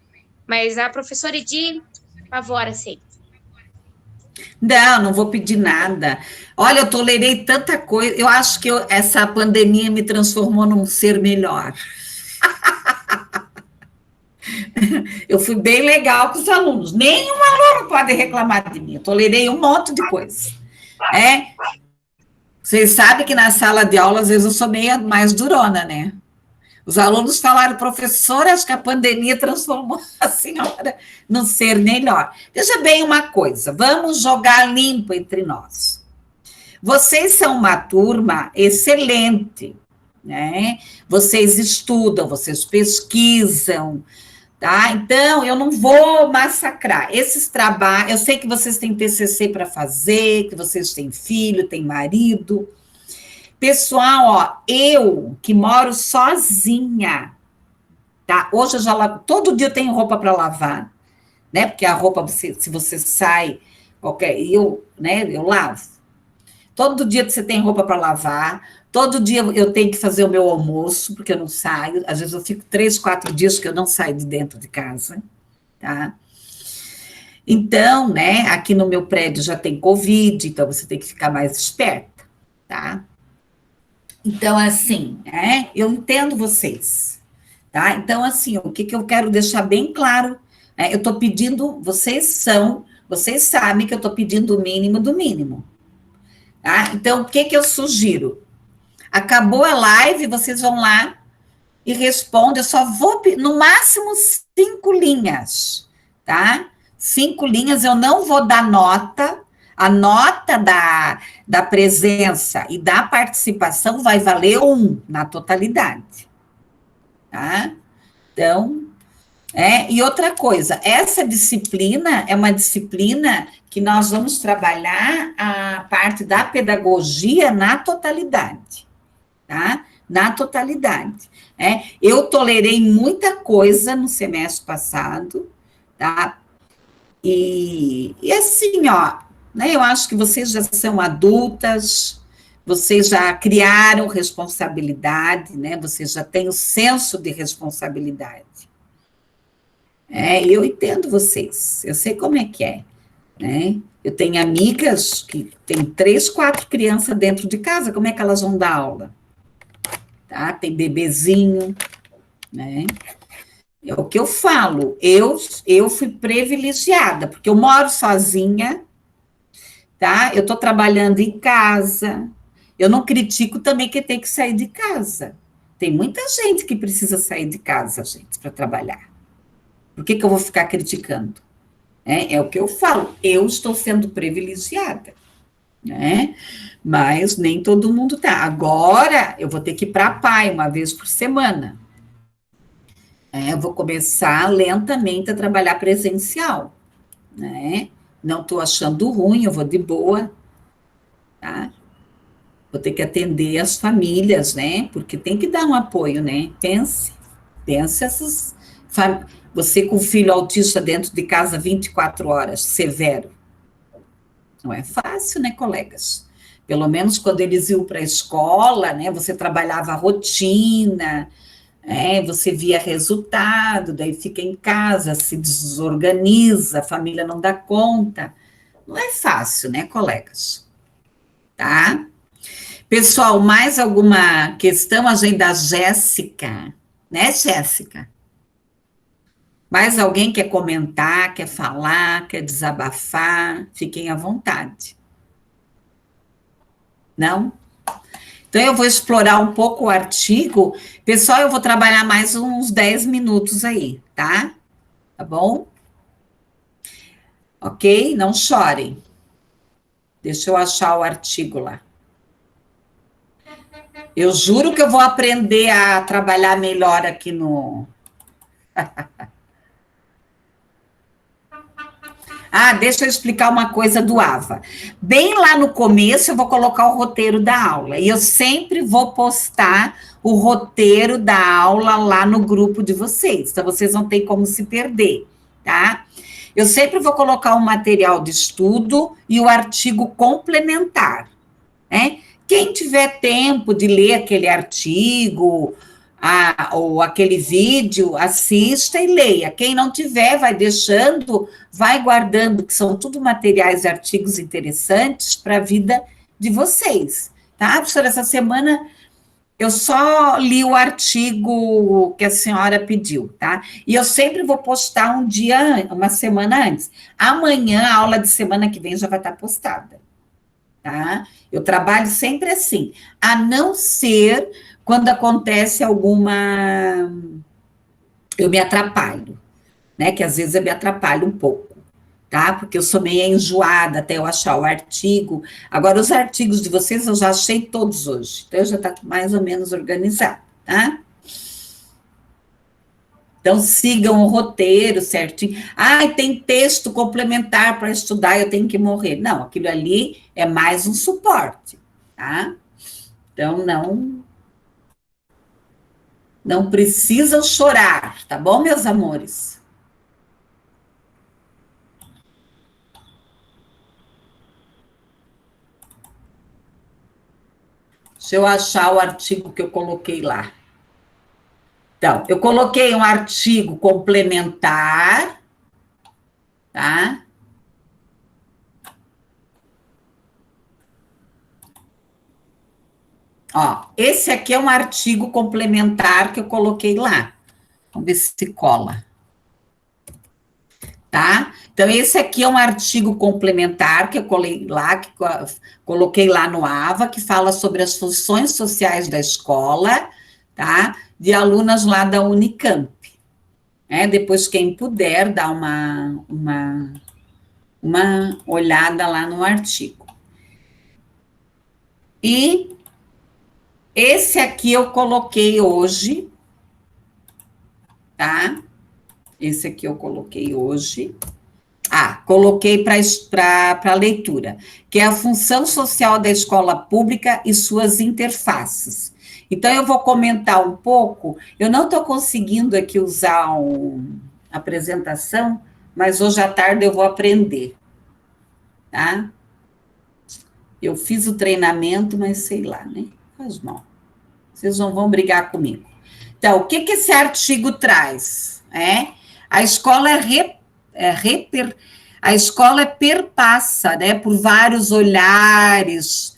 Mas a professora Edi apavora sempre. Não vou pedir nada. Olha, eu tolerei tanta coisa. Eu acho que essa pandemia me transformou num ser melhor. Eu fui bem legal com os alunos. Nenhum aluno pode reclamar de mim. Eu tolerei um monte de coisa. Vocês sabem que na sala de aula, às vezes, eu sou meio mais durona, né? Os alunos falaram, professora, acho que a pandemia transformou a senhora num ser melhor. Veja bem uma coisa, vamos jogar limpo entre nós. Vocês são uma turma excelente, né? Vocês estudam, vocês pesquisam, tá? Então, eu não vou massacrar. Esses trabalhos, eu sei que vocês têm TCC para fazer, que vocês têm filho, têm marido. Pessoal, eu que moro sozinha, tá? Hoje eu já lavo, todo dia eu tenho roupa para lavar, né? Porque a roupa, se você sai, eu lavo. todo dia você tem roupa para lavar, todo dia eu tenho que fazer o meu almoço, porque eu não saio, às vezes eu fico 3, 4 dias que eu não saio de dentro de casa, tá? Então, né, aqui no meu prédio já tem Covid, então você tem que ficar mais esperta, tá? Então, assim, eu entendo vocês, tá? Então, assim, o que, que eu quero deixar bem claro, eu estou pedindo, vocês sabem que eu estou pedindo o mínimo do mínimo, tá? Então, o que, que eu sugiro? Acabou a live, vocês vão lá e respondem, eu só vou, no máximo, 5 linhas, tá? 5 linhas, eu não vou dar nota, a nota da presença e da participação vai valer 1 na totalidade, tá? Então, e outra coisa, essa disciplina é uma disciplina que nós vamos trabalhar a parte da pedagogia na totalidade, tá? Na totalidade. Eu tolerei muita coisa no semestre passado, tá? E assim, ó, né, eu acho que vocês já são adultas, vocês já criaram responsabilidade, né? Vocês já têm o senso de responsabilidade. Eu entendo vocês, eu sei como é que é, né? Eu tenho amigas que têm 3, 4 crianças dentro de casa, como é que elas vão dar aula? Tá? Tem bebezinho, né? É o que eu falo, eu fui privilegiada, porque eu moro sozinha, tá? Eu estou trabalhando em casa, eu não critico também quem tem que sair de casa. Tem muita gente que precisa sair de casa, gente, para trabalhar. Por que eu vou ficar criticando? É o que eu falo, eu estou sendo privilegiada, né? Mas nem todo mundo tá. Agora, eu vou ter que ir para a PAI 1 vez por semana. Eu vou começar lentamente a trabalhar presencial, né? Não estou achando ruim, eu vou de boa, tá? Vou ter que atender as famílias, né? Porque tem que dar um apoio, né? Pense essas você com filho autista dentro de casa 24 horas, severo. Não é fácil, né, colegas? Pelo menos quando eles iam para a escola, né? Você trabalhava a rotina, você via resultado, daí fica em casa, se desorganiza, a família não dá conta. Não é fácil, né, colegas? Tá? Pessoal, mais alguma questão? A gente da Jéssica, né, Jéssica? Mais alguém quer comentar, quer falar, quer desabafar? Fiquem à vontade. Não? Então, eu vou explorar um pouco o artigo. Pessoal, eu vou trabalhar mais uns 10 minutos aí, tá? Tá bom? Ok? Não chorem. Deixa eu achar o artigo lá. Eu juro que eu vou aprender a trabalhar melhor aqui no... deixa eu explicar uma coisa do AVA. Bem lá no começo, eu vou colocar o roteiro da aula. E eu sempre vou postar o roteiro da aula lá no grupo de vocês. Então, vocês não tem como se perder, tá? Eu sempre vou colocar um material de estudo e o artigo complementar, né? Quem tiver tempo de ler aquele artigo ou aquele vídeo, assista e leia. Quem não tiver, vai deixando, vai guardando, que são tudo materiais e artigos interessantes para a vida de vocês, tá? Professora, essa semana eu só li o artigo que a senhora pediu, tá? E eu sempre vou postar uma semana antes. Amanhã, a aula de semana que vem já vai estar postada, tá? Eu trabalho sempre assim, a não ser quando acontece eu me atrapalho, né? Que às vezes eu me atrapalho um pouco, tá? Porque eu sou meio enjoada até eu achar o artigo. Agora, os artigos de vocês eu já achei todos hoje, então eu já está mais ou menos organizado, tá? Então, sigam o roteiro certinho. Tem texto complementar para estudar, eu tenho que morrer. Não, aquilo ali é mais um suporte, tá? Então, não precisam chorar, tá bom, meus amores? Deixa eu achar o artigo que eu coloquei lá. Então, eu coloquei um artigo complementar, tá? Ó, esse aqui é um artigo complementar que eu coloquei lá. Vamos ver se cola. Tá? Então, esse aqui é um artigo complementar que eu coloquei lá no AVA, que fala sobre as funções sociais da escola, tá? De alunas lá da Unicamp. Depois, quem puder, dá uma olhada lá no artigo. E esse aqui eu coloquei hoje, tá? Esse aqui eu coloquei hoje. Coloquei para leitura, que é a função social da escola pública e suas interfaces. Então, eu vou comentar um pouco. Eu não estou conseguindo aqui usar a apresentação, mas hoje à tarde eu vou aprender, tá? Eu fiz o treinamento, mas sei lá, né? Faz mal. Vocês não vão brigar comigo. Então, o que esse artigo traz? A escola a escola perpassa, né, por vários olhares,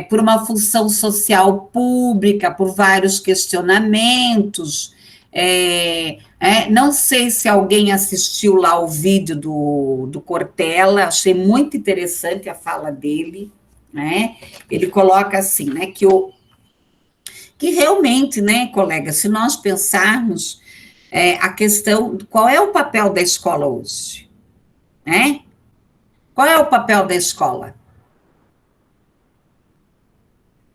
por uma função social pública, por vários questionamentos. Não sei se alguém assistiu lá o vídeo do Cortella, achei muito interessante a fala dele, né? Ele coloca assim, né, que realmente, né, colega, se nós pensarmos a questão, qual é o papel da escola hoje? Qual é o papel da escola?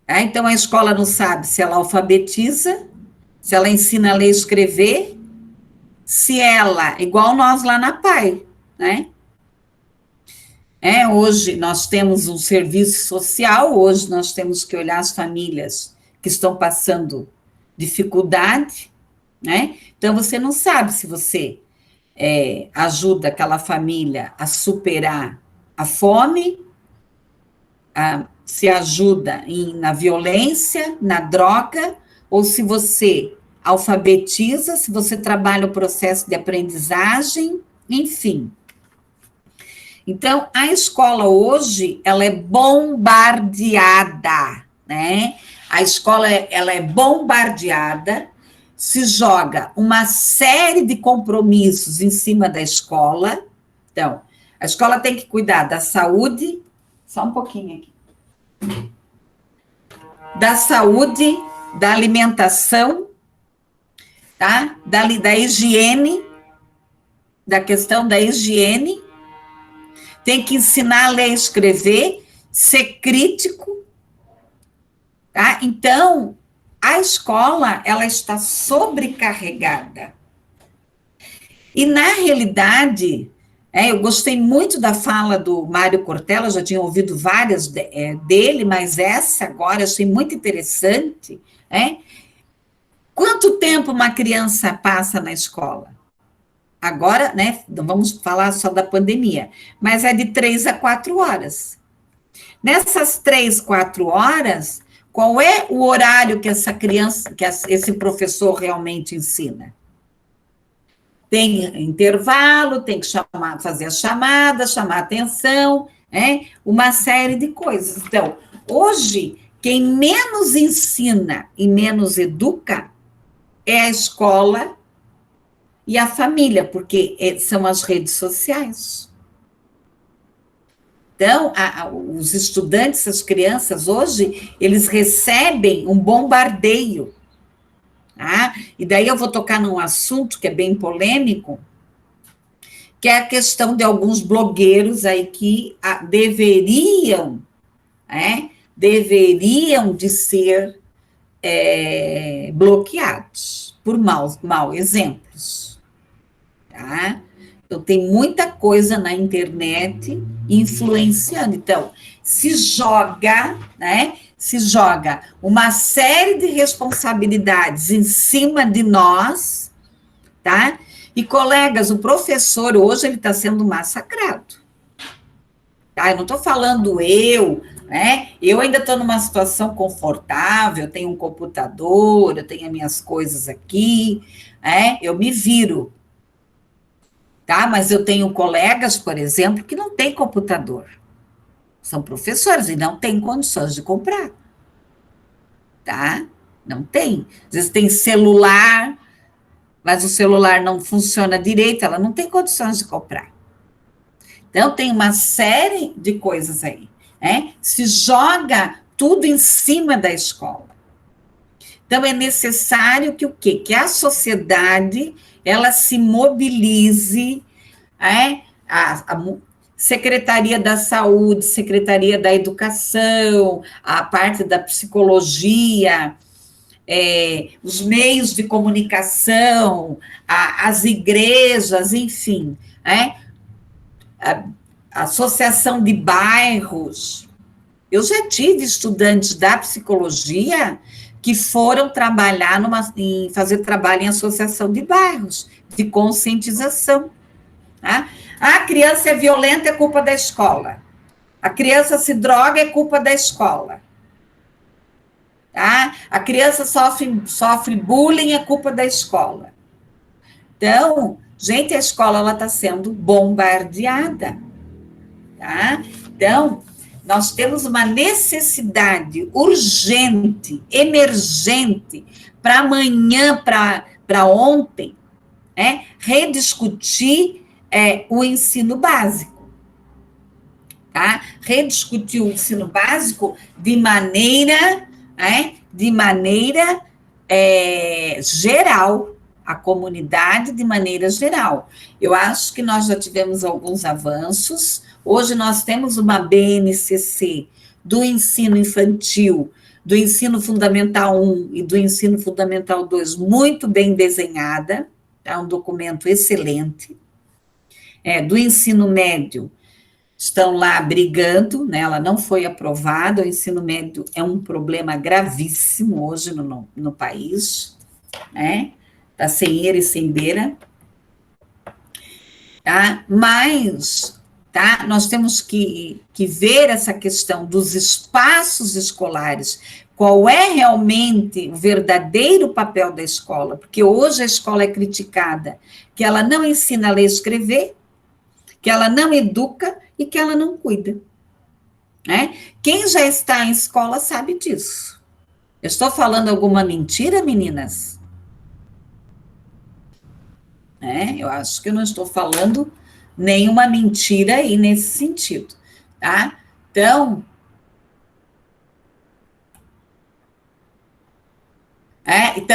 Então, a escola não sabe se ela alfabetiza, se ela ensina a ler e escrever, se ela, igual nós lá na PAI, né? Hoje nós temos um serviço social, hoje nós temos que olhar as famílias que estão passando dificuldade, né? Então, você não sabe se você ajuda aquela família a superar a fome, se ajuda na violência, na droga, ou se você alfabetiza, se você trabalha o processo de aprendizagem, enfim. Então, a escola hoje, ela é bombardeada, né? A escola, ela é bombardeada, se joga uma série de compromissos em cima da escola. Então, a escola tem que cuidar da saúde, só um pouquinho aqui, da saúde, da alimentação, tá? Da higiene, da questão da higiene, tem que ensinar a ler e escrever, ser crítico, tá? Então, a escola, ela está sobrecarregada. E, na realidade, eu gostei muito da fala do Mário Cortella, já tinha ouvido várias dele, mas essa agora eu achei muito interessante. Quanto tempo uma criança passa na escola? Agora, né, não vamos falar só da pandemia, mas é de 3 a 4 horas. Nessas 3, 4 horas, qual é o horário que essa criança, que esse professor realmente ensina? Tem intervalo, tem que fazer as chamadas, chamar atenção, uma série de coisas. Então, hoje, quem menos ensina e menos educa é a escola e a família, porque são as redes sociais. Então, os estudantes, as crianças, hoje, eles recebem um bombardeio. Tá? E daí eu vou tocar num assunto que é bem polêmico, que é a questão de alguns blogueiros aí que deveriam de ser bloqueados por mau exemplos. Tá? Então, tem muita coisa na internet influenciando. Então, se joga uma série de responsabilidades em cima de nós, tá? E, colegas, o professor hoje, ele está sendo massacrado. Tá? tá? Eu não estou falando eu, né? Eu ainda estou numa situação confortável, eu tenho um computador, eu tenho as minhas coisas aqui, eu me viro, tá? Mas eu tenho colegas, por exemplo, que não têm computador. São professores e não têm condições de comprar, tá? Não tem. Às vezes tem celular, mas o celular não funciona direito, ela não tem condições de comprar. Então, tem uma série de coisas aí, né? Se joga tudo em cima da escola. Então, é necessário que o quê? Que a sociedade, ela se mobilize, a Secretaria da Saúde, Secretaria da Educação, a parte da psicologia, os meios de comunicação, as igrejas, enfim, a associação de bairros. Eu já tive estudantes da psicologia que foram trabalhar em fazer trabalho em associação de bairros, de conscientização. Tá? A criança é violenta, é culpa da escola. A criança se droga, é culpa da escola. Tá? A criança sofre bullying, é culpa da escola. Então, gente, a escola está sendo bombardeada. Tá? Então, nós temos uma necessidade urgente, emergente, para amanhã, para ontem, rediscutir o ensino básico. Tá? Rediscutir o ensino básico de maneira geral, a comunidade de maneira geral. Eu acho que nós já tivemos alguns avanços. Hoje nós temos uma BNCC do ensino infantil, do ensino fundamental 1 e do ensino fundamental 2 muito bem desenhada, é um documento excelente. Do ensino médio, estão lá brigando, né? Ela não foi aprovada, o ensino médio é um problema gravíssimo hoje no país, né? Está sem eira e sem beira. Tá? Mas nós temos que ver essa questão dos espaços escolares, qual é realmente o verdadeiro papel da escola, porque hoje a escola é criticada, que ela não ensina a ler e escrever, que ela não educa e que ela não cuida. Né? Quem já está em escola sabe disso. Eu estou falando alguma mentira, meninas? Eu acho que eu não estou falando nenhuma mentira aí nesse sentido, tá? Então,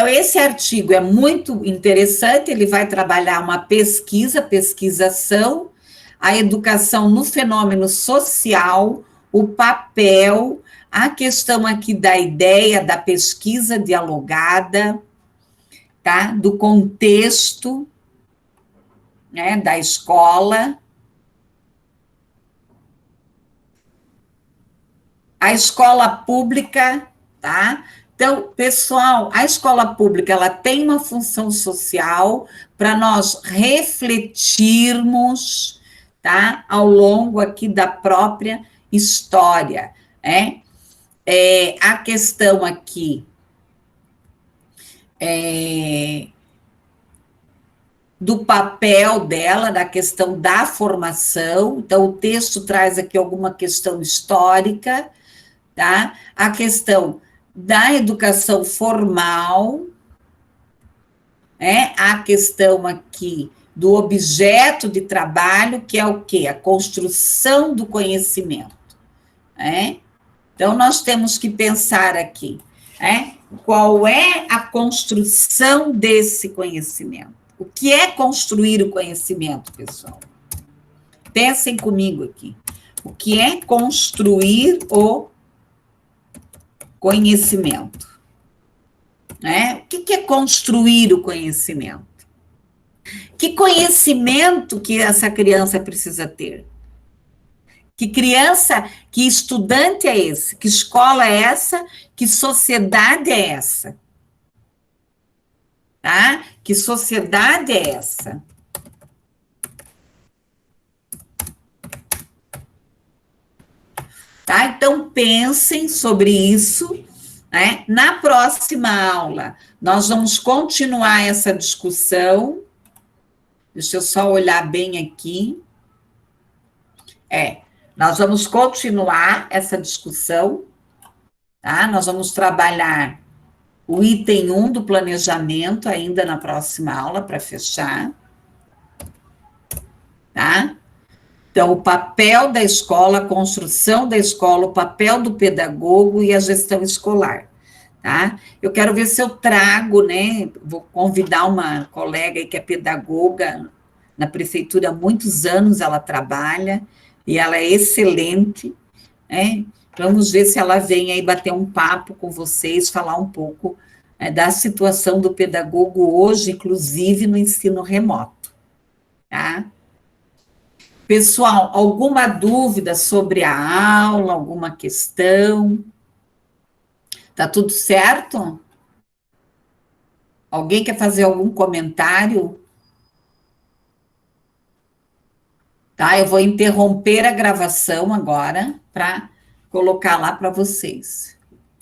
esse artigo é muito interessante, ele vai trabalhar uma pesquisação, a educação no fenômeno social, o papel, a questão aqui da ideia da pesquisa dialogada, tá? Do contexto, da escola. A escola pública, tá? Então, pessoal, a escola pública, ela tem uma função social para nós refletirmos, tá? Ao longo aqui da própria história, a questão aqui do papel dela, da questão da formação. Então, o texto traz aqui alguma questão histórica, tá? A questão da educação formal, a questão aqui do objeto de trabalho, que é o quê? A construção do conhecimento. Então, nós temos que pensar aqui, qual é a construção desse conhecimento. O que é construir o conhecimento, pessoal? Pensem comigo aqui. O que é construir o conhecimento? O que é construir o conhecimento? Que conhecimento que essa criança precisa ter? Que estudante é esse? Que escola é essa? Que sociedade é essa? Tá? Que sociedade é essa? tá? Então, pensem sobre isso, né? Na próxima aula, nós vamos continuar essa discussão. Deixa eu só olhar bem aqui. Nós vamos continuar essa discussão, tá? Nós vamos trabalhar o item 1 do planejamento ainda na próxima aula para fechar, tá? Então, o papel da escola, a construção da escola, o papel do pedagogo e a gestão escolar, tá? Eu quero ver se eu trago, né? Vou convidar uma colega aí que é pedagoga na prefeitura há muitos anos, ela trabalha e ela é excelente, né? Vamos ver se ela vem aí bater um papo com vocês, falar um pouco da situação do pedagogo hoje, inclusive no ensino remoto, tá? Pessoal, alguma dúvida sobre a aula, alguma questão? Tá tudo certo? Alguém quer fazer algum comentário? Tá, eu vou interromper a gravação agora para colocar lá para vocês.